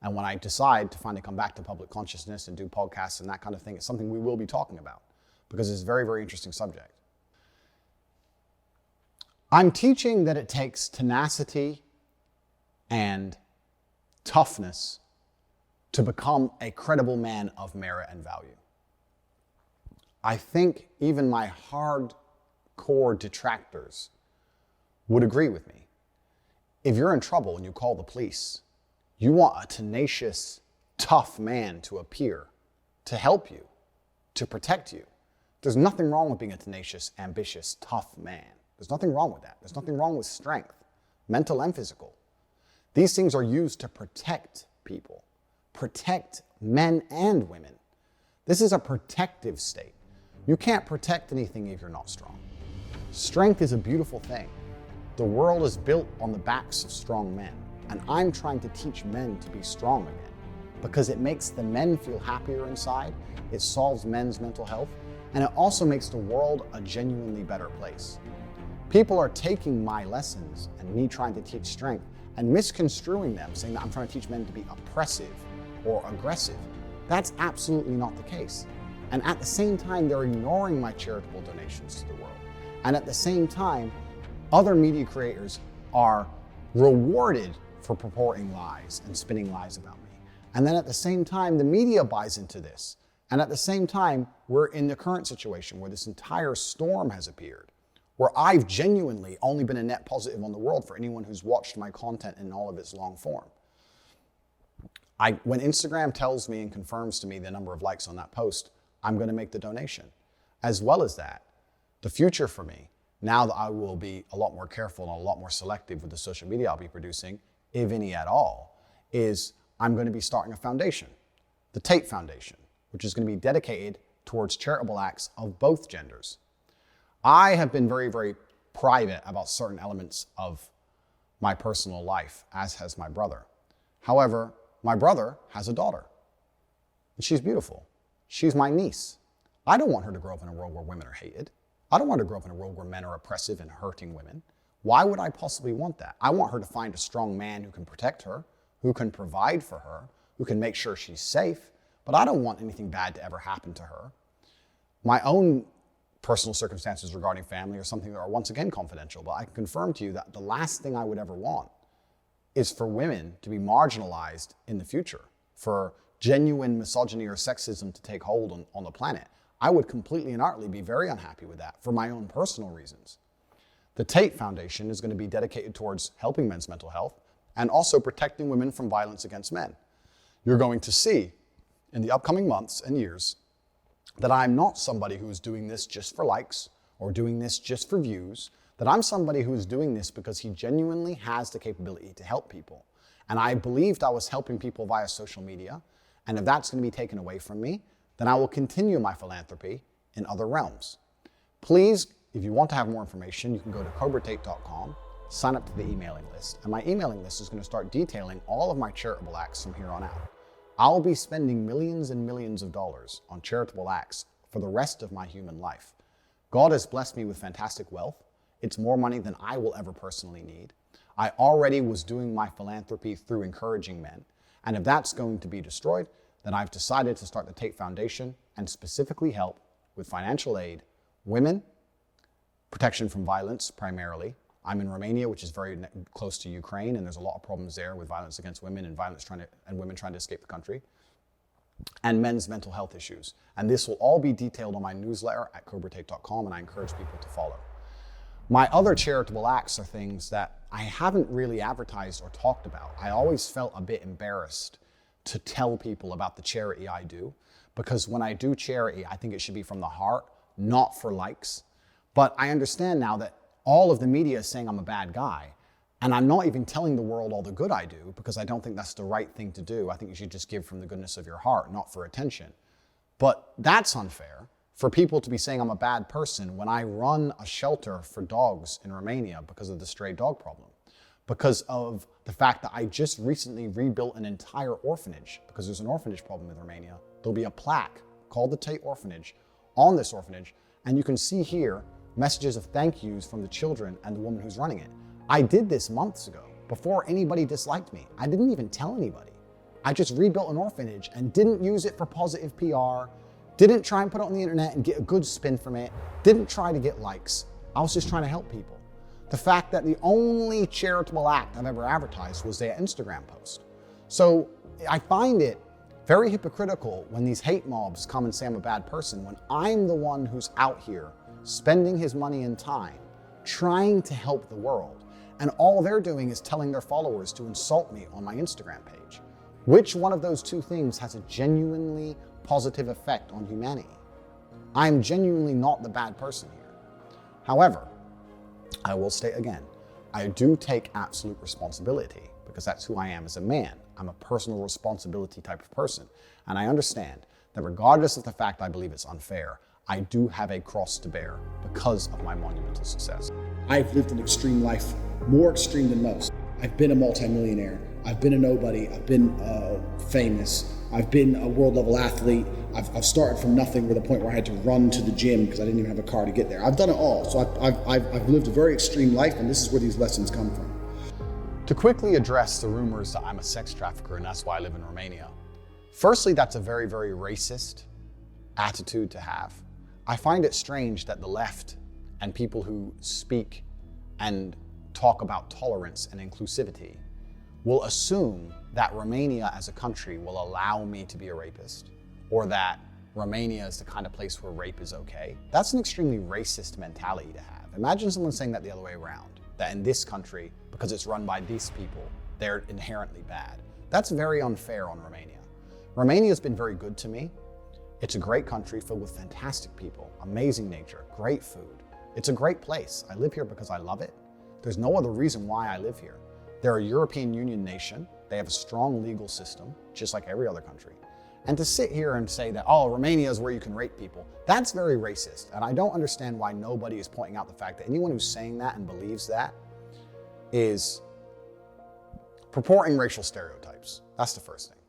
And when I decide to finally come back to public consciousness and do podcasts and that kind of thing, it's something we will be talking about because it's a very, very interesting subject. I'm teaching that it takes tenacity and toughness to become a credible man of merit and value. I think even my hardcore detractors would agree with me. If you're in trouble and you call the police, you want a tenacious, tough man to appear, to help you, to protect you. There's nothing wrong with being a tenacious, ambitious, tough man. There's nothing wrong with that. There's nothing wrong with strength, mental and physical. These things are used to protect people, protect men and women. This is a protective state. You can't protect anything if you're not strong. Strength is a beautiful thing. The world is built on the backs of strong men, and I'm trying to teach men to be strong again because it makes the men feel happier inside, it solves men's mental health, and it also makes the world a genuinely better place. People are taking my lessons and me trying to teach strength and misconstruing them, saying that I'm trying to teach men to be oppressive or aggressive. That's absolutely not the case. And at the same time, they're ignoring my charitable donations to the world. And at the same time, other media creators are rewarded for purporting lies and spinning lies about me. And then at the same time, the media buys into this. And at the same time, we're in the current situation where this entire storm has appeared, where I've genuinely only been a net positive on the world for anyone who's watched my content in all of its long form. When Instagram tells me and confirms to me the number of likes on that post, I'm going to make the donation. As well as that, the future for me, now that I will be a lot more careful and a lot more selective with the social media I'll be producing, if any at all, is I'm going to be starting a foundation, the Tate Foundation, which is going to be dedicated towards charitable acts of both genders. I have been very, very private about certain elements of my personal life, as has my brother. However, my brother has a daughter, and she's beautiful. She's my niece. I don't want her to grow up in a world where women are hated. I don't want her to grow up in a world where men are oppressive and hurting women. Why would I possibly want that? I want her to find a strong man who can protect her, who can provide for her, who can make sure she's safe, but I don't want anything bad to ever happen to her. My own personal circumstances regarding family are something that are once again confidential, but I can confirm to you that the last thing I would ever want is for women to be marginalized in the future, for genuine misogyny or sexism to take hold on the planet. I would completely and utterly be very unhappy with that for my own personal reasons. The Tate Foundation is going to be dedicated towards helping men's mental health and also protecting women from violence against men. You're going to see in the upcoming months and years that I'm not somebody who is doing this just for likes or doing this just for views, that I'm somebody who is doing this because he genuinely has the capability to help people. And I believed I was helping people via social media, And if that's going to be taken away from me, then I will continue my philanthropy in other realms. Please, if you want to have more information, you can go to cobratate.com, sign up to the emailing list, and my emailing list is going to start detailing all of my charitable acts from here on out. I'll be spending millions and millions of dollars on charitable acts for the rest of my human life. God has blessed me with fantastic wealth. It's more money than I will ever personally need. I already was doing my philanthropy through encouraging men, and if that's going to be destroyed, then I've decided to start the Tate Foundation and specifically help with financial aid, women, protection from violence primarily. I'm in Romania, which is very close to Ukraine, and there's a lot of problems there with violence against women and women trying to escape the country, and men's mental health issues. And this will all be detailed on my newsletter at cobratate.com, and I encourage people to follow. My other charitable acts are things that I haven't really advertised or talked about. I always felt a bit embarrassed to tell people about the charity I do, because when I do charity, I think it should be from the heart, not for likes. But I understand now that all of the media is saying I'm a bad guy, and I'm not even telling the world all the good I do, because I don't think that's the right thing to do. I think you should just give from the goodness of your heart, not for attention. But that's unfair for people to be saying I'm a bad person when I run a shelter for dogs in Romania because of the stray dog problem, because of the fact that I just recently rebuilt an entire orphanage because there's an orphanage problem in Romania. There'll be a plaque called the Tate Orphanage on this orphanage, and you can see here messages of thank yous from the children and the woman who's running it. I did this months ago before anybody disliked me. I didn't even tell anybody. I just rebuilt an orphanage and didn't use it for positive PR, didn't try and put it on the internet and get a good spin from it, didn't try to get likes. I was just trying to help people. The fact that the only charitable act I've ever advertised was their Instagram post. So I find it very hypocritical when these hate mobs come and say I'm a bad person when I'm the one who's out here spending his money and time trying to help the world. And all they're doing is telling their followers to insult me on my Instagram page. Which one of those two things has a genuinely positive effect on humanity? I'm genuinely not the bad person here. However, I will state again, I do take absolute responsibility because that's who I am as a man. I'm a personal responsibility type of person. And I understand that regardless of the fact I believe it's unfair, I do have a cross to bear because of my monumental success. I've lived an extreme life, more extreme than most. I've been a multimillionaire. I've been a nobody. I've been famous. I've been a world level athlete. I've started from nothing with a point where I had to run to the gym because I didn't even have a car to get there. I've done it all. So I've lived a very extreme life, and this is where these lessons come from. To quickly address the rumors that I'm a sex trafficker and that's why I live in Romania. Firstly, that's a very, very racist attitude to have. I find it strange that the left and people who speak and talk about tolerance and inclusivity will assume that Romania as a country will allow me to be a rapist, or that Romania is the kind of place where rape is okay. That's an extremely racist mentality to have. Imagine someone saying that the other way around, that in this country, because it's run by these people, they're inherently bad. That's very unfair on Romania. Romania's been very good to me. It's a great country filled with fantastic people, amazing nature, great food. It's a great place. I live here because I love it. There's no other reason why I live here. They're a European Union nation. They have a strong legal system, just like every other country. And to sit here and say that, oh, Romania is where you can rape people, that's very racist. And I don't understand why nobody is pointing out the fact that anyone who's saying that and believes that is purporting racial stereotypes. That's the first thing.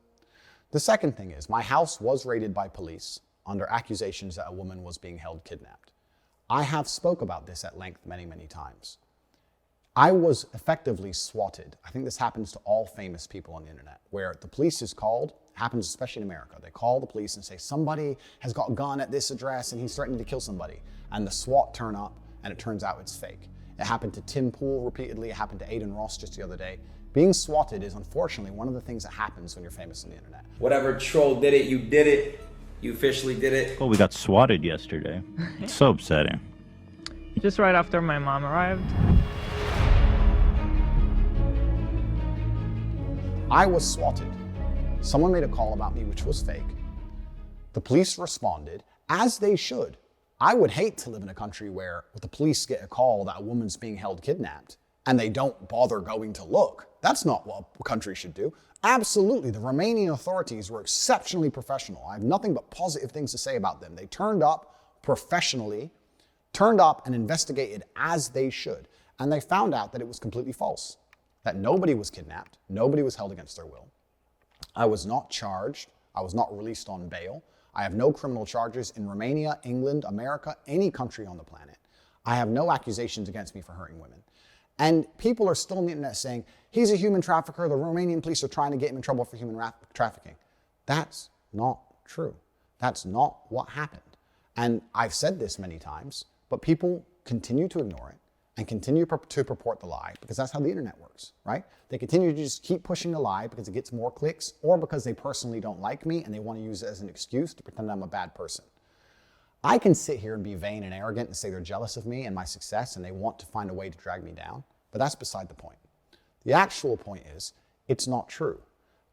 The second thing is, my house was raided by police under accusations that a woman was being held kidnapped. I have spoke about this at length many, many times. I was effectively swatted. I think this happens to all famous people on the internet, where the police is called, happens especially in America. They call the police and say, somebody has got a gun at this address and he's threatening to kill somebody. And the SWAT turn up and it turns out it's fake. It happened to Tim Pool repeatedly. It happened to Aiden Ross just the other day. Being swatted is unfortunately one of the things that happens when you're famous on the internet. Whatever troll did it, you did it. You officially did it. Well, we got swatted yesterday. It's so upsetting. Just right after my mom arrived. I was swatted. Someone made a call about me which was fake. The police responded, as they should. I would hate to live in a country where the police get a call that a woman's being held kidnapped and they don't bother going to look. That's not what a country should do. Absolutely, the Romanian authorities were exceptionally professional. I have nothing but positive things to say about them. They turned up professionally, turned up and investigated as they should. And they found out that it was completely false, that nobody was kidnapped, nobody was held against their will. I was not charged, I was not released on bail. I have no criminal charges in Romania, England, America, any country on the planet. I have no accusations against me for hurting women. And people are still on the internet saying, he's a human trafficker, the Romanian police are trying to get him in trouble for human trafficking. That's not true. That's not what happened. And I've said this many times, but people continue to ignore it and continue to purport the lie because that's how the internet works, right? They continue to just keep pushing the lie because it gets more clicks or because they personally don't like me and they want to use it as an excuse to pretend I'm a bad person. I can sit here and be vain and arrogant and say they're jealous of me and my success and they want to find a way to drag me down, but that's beside the point. The actual point is, it's not true.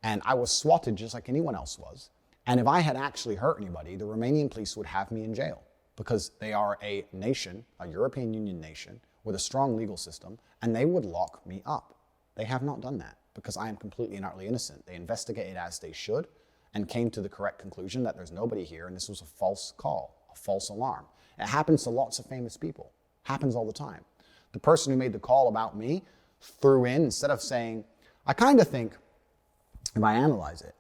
And I was swatted just like anyone else was. And if I had actually hurt anybody, the Romanian police would have me in jail because they are a nation, a European Union nation, with a strong legal system, and they would lock me up. They have not done that because I am completely and utterly innocent. They investigated as they should and came to the correct conclusion that there's nobody here and this was a false call, a false alarm. It happens to lots of famous people. Happens all the time. The person who made the call about me threw in, instead of saying, I kind of think, if I analyze it,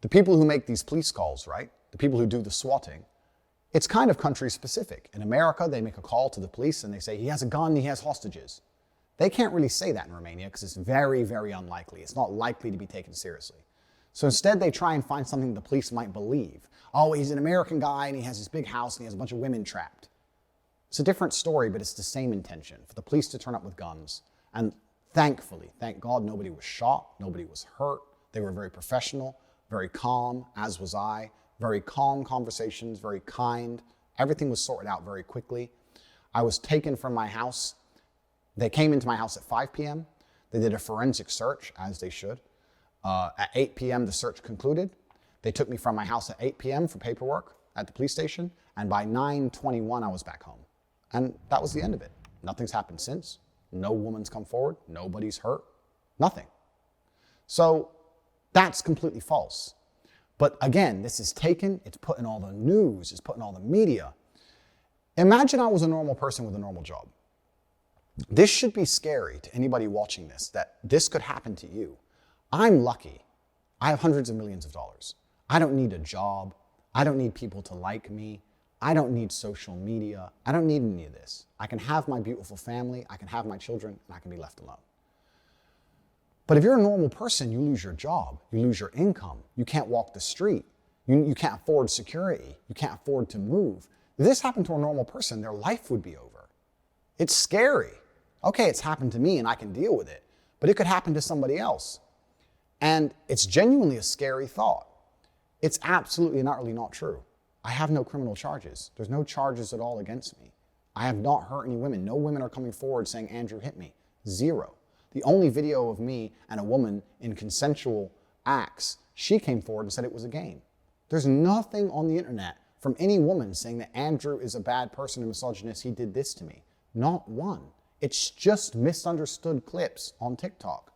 the people who make these police calls, right? The people who do the swatting, it's kind of country specific. In America, they make a call to the police and they say, he has a gun, he has hostages. They can't really say that in Romania because it's very, very unlikely. It's not likely to be taken seriously. So instead, they try and find something the police might believe. Oh, he's an American guy and he has this big house and he has a bunch of women trapped. It's a different story, but it's the same intention, for the police to turn up with guns. And thankfully, thank God, nobody was shot, nobody was hurt. They were very professional, very calm, as was I. Very calm conversations, very kind. Everything was sorted out very quickly. I was taken from my house. They came into my house at 5 p.m. They did a forensic search, as they should. At 8 p.m., the search concluded. They took me from my house at 8 p.m. for paperwork at the police station, and by 9:21, I was back home. And that was the end of it. Nothing's happened since. No woman's come forward. Nobody's hurt. Nothing. So that's completely false. But again, this is taken, it's put in all the news, it's put in all the media. Imagine I was a normal person with a normal job. This should be scary to anybody watching this, that this could happen to you. I'm lucky. I have hundreds of millions of dollars. I don't need a job. I don't need people to like me. I don't need social media. I don't need any of this. I can have my beautiful family, I can have my children, and I can be left alone. But if you're a normal person, you lose your job, you lose your income, you can't walk the street, you can't afford security, you can't afford to move. If this happened to a normal person, their life would be over. It's scary. Okay, it's happened to me and I can deal with it, but it could happen to somebody else. And it's genuinely a scary thought. It's absolutely and utterly not true. I have no criminal charges. There's no charges at all against me. I have not hurt any women. No women are coming forward saying, Andrew hit me. Zero. The only video of me and a woman in consensual acts, she came forward and said it was a game. There's nothing on the internet from any woman saying that Andrew is a bad person and misogynist, he did this to me. Not one. It's just misunderstood clips on TikTok.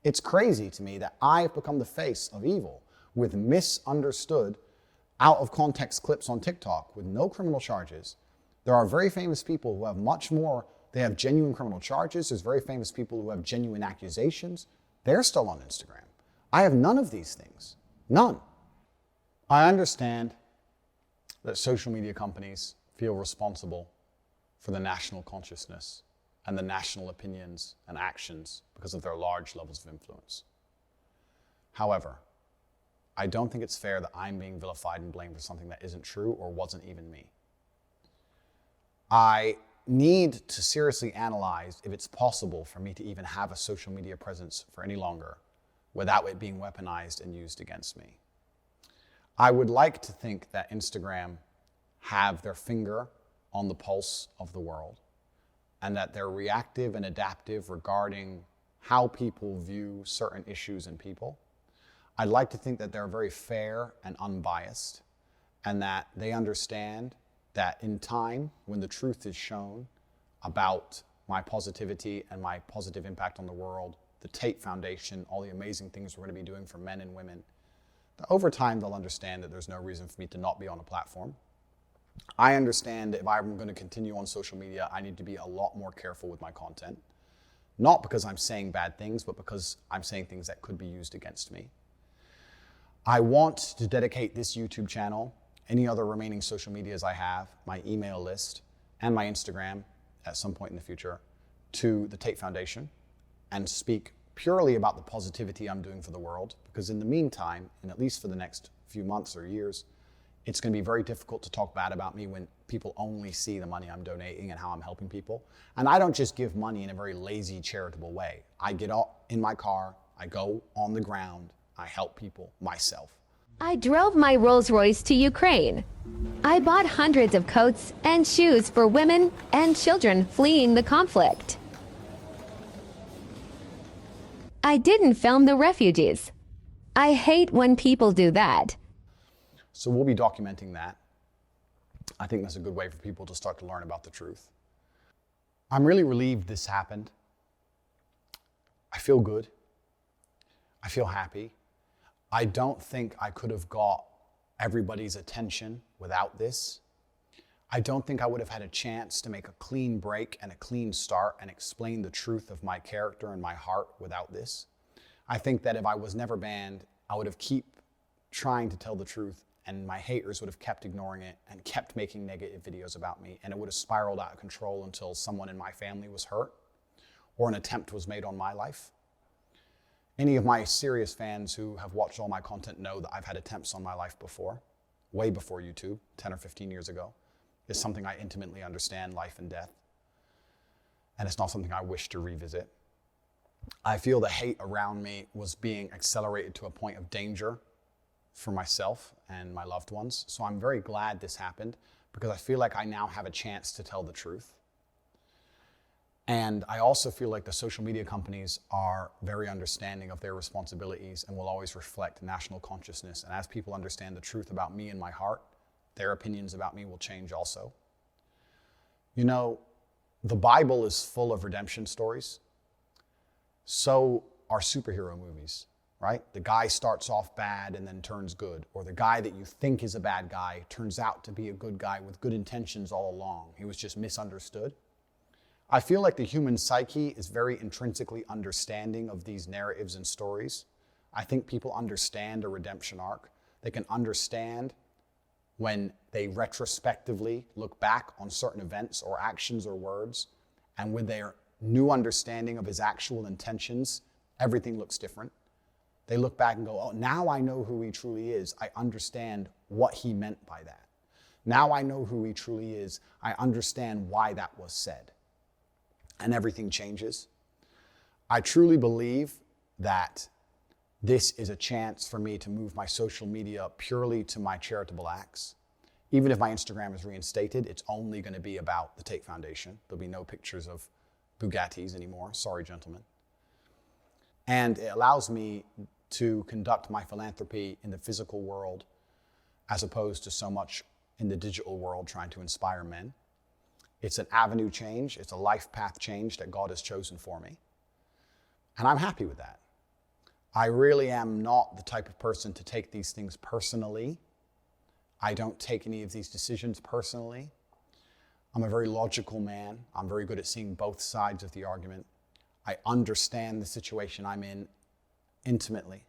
It's crazy to me that I've become the face of evil with misunderstood, out of context clips on TikTok with no criminal charges. There are very famous people who have much more. They have genuine criminal charges. There's very famous people who have genuine accusations. They're still on Instagram. I have none of these things. None. I understand that social media companies feel responsible for the national consciousness and the national opinions and actions because of their large levels of influence. However, I don't think it's fair that I'm being vilified and blamed for something that isn't true or wasn't even me. I need to seriously analyze if it's possible for me to even have a social media presence for any longer without it being weaponized and used against me. I would like to think that Instagram have their finger on the pulse of the world and that they're reactive and adaptive regarding how people view certain issues and people. I'd like to think that they're very fair and unbiased and that they understand that in time, when the truth is shown about my positivity and my positive impact on the world, the Tate Foundation, all the amazing things we're going to be doing for men and women, that over time they'll understand that there's no reason for me to not be on a platform. I understand that if I'm going to continue on social media, I need to be a lot more careful with my content. Not because I'm saying bad things, but because I'm saying things that could be used against me. I want to dedicate this YouTube channel, any other remaining social medias I have, my email list, and my Instagram at some point in the future, to the Tate Foundation and speak purely about the positivity I'm doing for the world. Because in the meantime, and at least for the next few months or years, it's going to be very difficult to talk bad about me when people only see the money I'm donating and how I'm helping people. And I don't just give money in a very lazy, charitable way. I get in my car, I go on the ground, I help people myself. I drove my Rolls Royce to Ukraine. I bought hundreds of coats and shoes for women and children fleeing the conflict. I didn't film the refugees. I hate when people do that. So we'll be documenting that. I think that's a good way for people to start to learn about the truth. I'm really relieved this happened. I feel good. I feel happy. I don't think I could have got everybody's attention without this. I don't think I would have had a chance to make a clean break and a clean start and explain the truth of my character and my heart without this. I think that if I was never banned, I would have keep trying to tell the truth, and my haters would have kept ignoring it and kept making negative videos about me, and it would have spiraled out of control until someone in my family was hurt or an attempt was made on my life. Any of my serious fans who have watched all my content know that I've had attempts on my life before, way before YouTube, 10 or 15 years ago. It's something I intimately understand, life and death. And it's not something I wish to revisit. I feel the hate around me was being accelerated to a point of danger for myself and my loved ones. So I'm very glad this happened because I feel like I now have a chance to tell the truth. And I also feel like the social media companies are very understanding of their responsibilities and will always reflect national consciousness. And as people understand the truth about me and my heart, their opinions about me will change also. You know, the Bible is full of redemption stories. So are superhero movies, right? The guy starts off bad and then turns good. Or the guy that you think is a bad guy turns out to be a good guy with good intentions all along. He was just misunderstood. I feel like the human psyche is very intrinsically understanding of these narratives and stories. I think people understand a redemption arc. They can understand when they retrospectively look back on certain events or actions or words, and with their new understanding of his actual intentions, everything looks different. They look back and go, oh, now I know who he truly is. I understand what he meant by that. Now I know who he truly is. I understand why that was said. And everything changes. I truly believe that this is a chance for me to move my social media purely to my charitable acts. Even if my Instagram is reinstated, it's only going to be about the Tate Foundation. There'll be no pictures of Bugattis anymore. Sorry, gentlemen. And it allows me to conduct my philanthropy in the physical world as opposed to so much in the digital world trying to inspire men. It's an avenue change. It's a life path change that God has chosen for me. And I'm happy with that. I really am not the type of person to take these things personally. I don't take any of these decisions personally. I'm a very logical man. I'm very good at seeing both sides of the argument. I understand the situation I'm in intimately.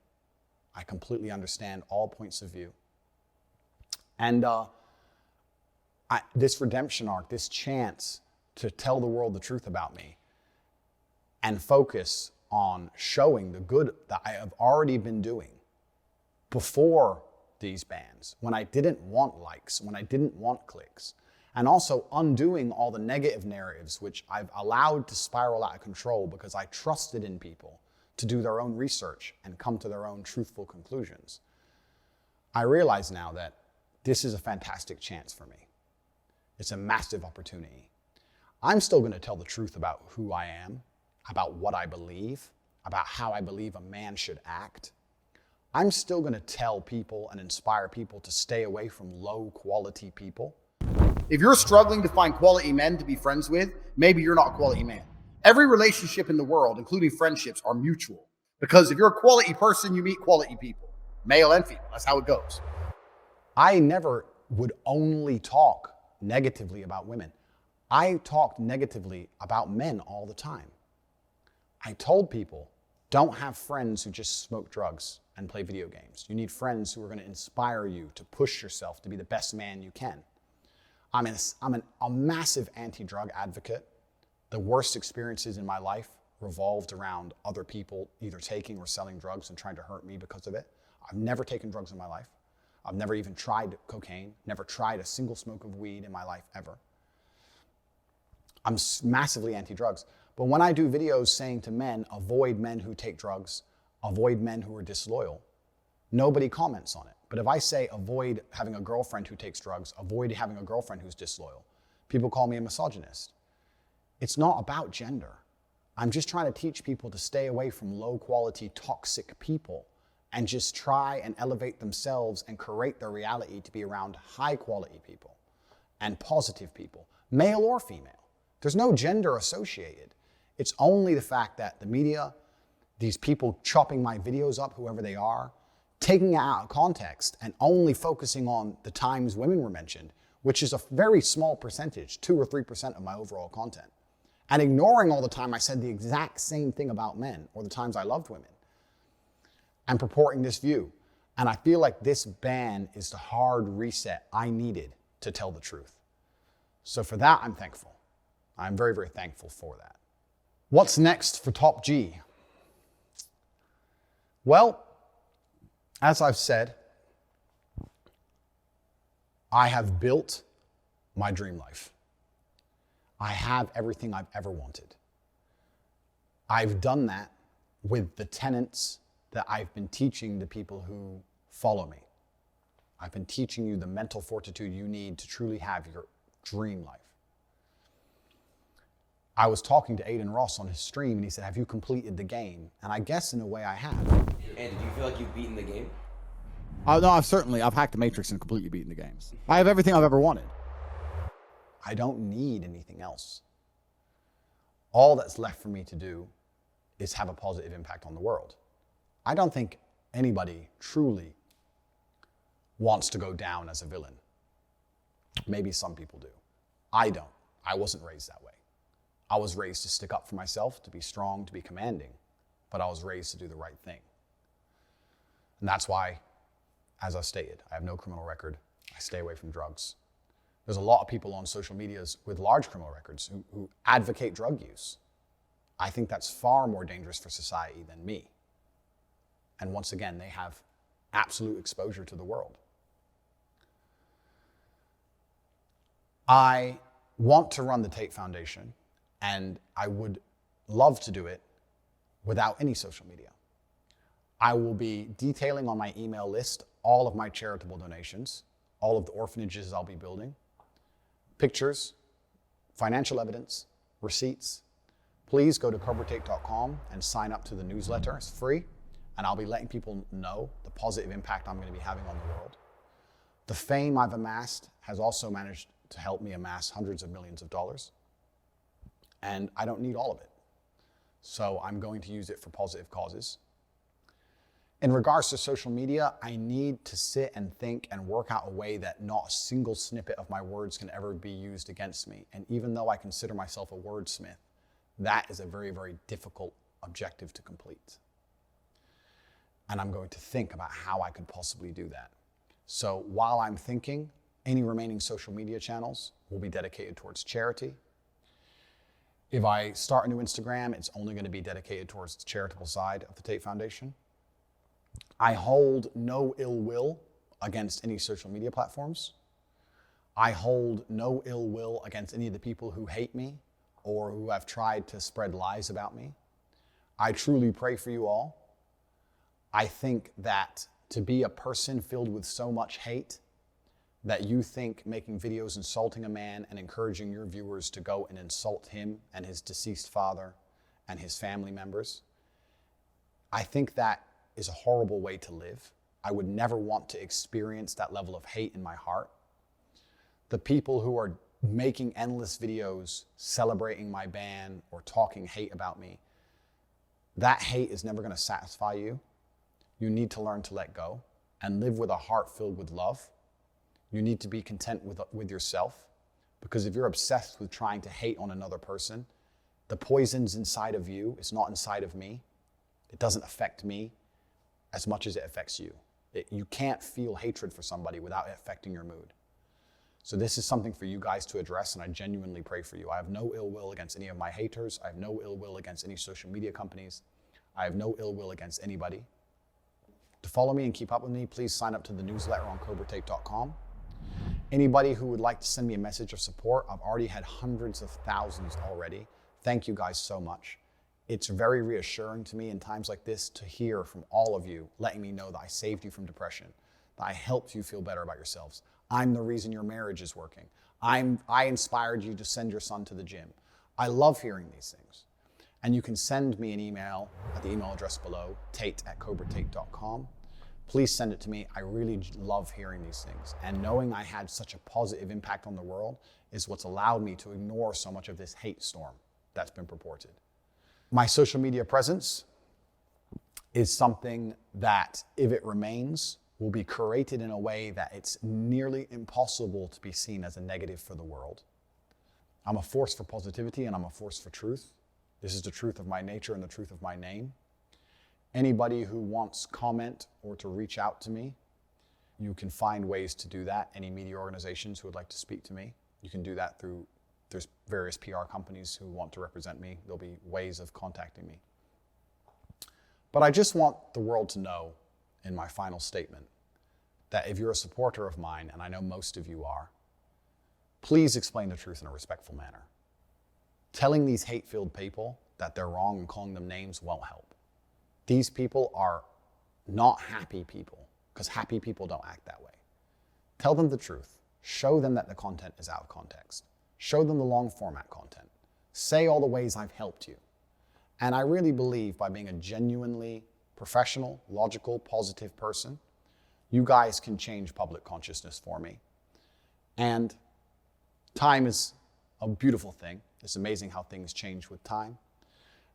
I completely understand all points of view. And this redemption arc, this chance to tell the world the truth about me and focus on showing the good that I have already been doing before these bans, when I didn't want likes, when I didn't want clicks, and also undoing all the negative narratives which I've allowed to spiral out of control because I trusted in people to do their own research and come to their own truthful conclusions. I realize now that this is a fantastic chance for me. It's a massive opportunity. I'm still going to tell the truth about who I am, about what I believe, about how I believe a man should act. I'm still going to tell people and inspire people to stay away from low quality people. If you're struggling to find quality men to be friends with, maybe you're not a quality man. Every relationship in the world, including friendships, are mutual. Because if you're a quality person, you meet quality people, male and female. That's how it goes. I never would only talk negatively about women. I talked negatively about men all the time. I told people, don't have friends who just smoke drugs and play video games. You need friends who are going to inspire you to push yourself to be the best man you can. I'm a massive anti-drug advocate. The worst experiences in my life revolved around other people either taking or selling drugs and trying to hurt me because of it. I've never taken drugs in my life. I've never even tried cocaine, never tried a single smoke of weed in my life ever. I'm massively anti-drugs. But when I do videos saying to men, avoid men who take drugs, avoid men who are disloyal, nobody comments on it. But if I say avoid having a girlfriend who takes drugs, avoid having a girlfriend who's disloyal, people call me a misogynist. It's not about gender. I'm just trying to teach people to stay away from low-quality, toxic people and just try and elevate themselves and create their reality to be around high-quality people and positive people, male or female. There's no gender associated. It's only the fact that the media, these people chopping my videos up, whoever they are, taking it out of context and only focusing on the times women were mentioned, which is a very small percentage, 2 or 3% of my overall content, and ignoring all the time I said the exact same thing about men or the times I loved women, and purporting this view. And I feel like this ban is the hard reset I needed to tell the truth. So for that, I'm thankful. I'm very, very thankful for that. What's next for Top G? Well, as I've said, I have built my dream life. I have everything I've ever wanted. I've done that with the tenets that I've been teaching the people who follow me. I've been teaching you the mental fortitude you need to truly have your dream life. I was talking to Aiden Ross on his stream and he said, have you completed the game? And I guess in a way I have. And do you feel like you've beaten the game? No, I've hacked the Matrix and completely beaten the games. I have everything I've ever wanted. I don't need anything else. All that's left for me to do is have a positive impact on the world. I don't think anybody truly wants to go down as a villain. Maybe some people do. I don't. I wasn't raised that way. I was raised to stick up for myself, to be strong, to be commanding, but I was raised to do the right thing. And that's why, as I stated, I have no criminal record. I stay away from drugs. There's a lot of people on social medias with large criminal records who advocate drug use. I think that's far more dangerous for society than me. And once again, they have absolute exposure to the world. I want to run the Tate Foundation, and I would love to do it without any social media. I will be detailing on my email list all of my charitable donations, all of the orphanages I'll be building, pictures, financial evidence, receipts. Please go to covertate.com and sign up to the newsletter. It's free, and I'll be letting people know the positive impact I'm going to be having on the world. The fame I've amassed has also managed to help me amass hundreds of millions of dollars, and I don't need all of it. So I'm going to use it for positive causes. In regards to social media, I need to sit and think and work out a way that not a single snippet of my words can ever be used against me. And even though I consider myself a wordsmith, that is a very, very difficult objective to complete. And I'm going to think about how I could possibly do that. So while I'm thinking, any remaining social media channels will be dedicated towards charity. If I start a new Instagram, it's only going to be dedicated towards the charitable side of the Tate Foundation. I hold no ill will against any social media platforms. I hold no ill will against any of the people who hate me or who have tried to spread lies about me. I truly pray for you all. I think that to be a person filled with so much hate that you think making videos insulting a man and encouraging your viewers to go and insult him and his deceased father and his family members, I think that is a horrible way to live. I would never want to experience that level of hate in my heart. The people who are making endless videos celebrating my ban or talking hate about me, that hate is never going to satisfy you. You need to learn to let go and live with a heart filled with love. You need to be content with yourself, because if you're obsessed with trying to hate on another person, the poison's inside of you. It's not inside of me. It doesn't affect me as much as it affects you. You can't feel hatred for somebody without it affecting your mood. So this is something for you guys to address, and I genuinely pray for you. I have no ill will against any of my haters. I have no ill will against any social media companies. I have no ill will against anybody. To follow me and keep up with me, please sign up to the newsletter on CobraTate.com. Anybody who would like to send me a message of support, I've already had hundreds of thousands already. Thank you guys so much. It's very reassuring to me in times like this to hear from all of you, letting me know that I saved you from depression, that I helped you feel better about yourselves. I'm the reason your marriage is working. I inspired you to send your son to the gym. I love hearing these things. And you can send me an email at the email address below, tate@cobratate.com. Please send it to me. I really love hearing these things. And knowing I had such a positive impact on the world is what's allowed me to ignore so much of this hate storm that's been purported. My social media presence is something that, if it remains, will be curated in a way that it's nearly impossible to be seen as a negative for the world. I'm a force for positivity and I'm a force for truth. This is the truth of my nature and the truth of my name. Anybody who wants comment or to reach out to me, you can find ways to do that. Any media organizations who would like to speak to me, you can do that through, there's various PR companies who want to represent me. There'll be ways of contacting me. But I just want the world to know in my final statement that if you're a supporter of mine, and I know most of you are, please explain the truth in a respectful manner. Telling these hate-filled people that they're wrong and calling them names won't help. These people are not happy people, because happy people don't act that way. Tell them the truth. Show them that the content is out of context. Show them the long format content. Say all the ways I've helped you. And I really believe by being a genuinely professional, logical, positive person, you guys can change public consciousness for me. And time is a beautiful thing. It's amazing how things change with time.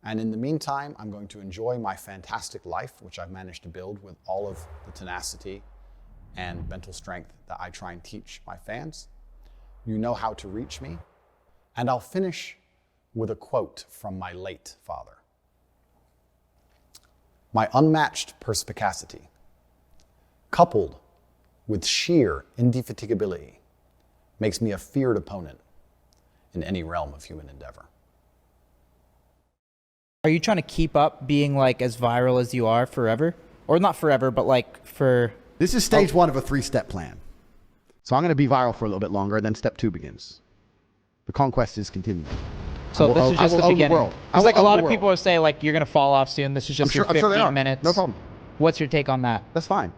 And in the meantime, I'm going to enjoy my fantastic life, which I've managed to build with all of the tenacity and mental strength that I try and teach my fans. You know how to reach me. And I'll finish with a quote from my late father. My unmatched perspicacity, coupled with sheer indefatigability, makes me a feared opponent in any realm of human endeavor. Are you trying to keep up being like as viral as you are forever? Or not forever, but like for... This is stage one of a 3-step plan. So I'm going to be viral for a little bit longer, then step 2 begins. The conquest is continuing. So this is just the beginning. It's like a lot of people are saying like you're going to fall off soon. This is just your 15 minutes. No problem. What's your take on that? That's fine.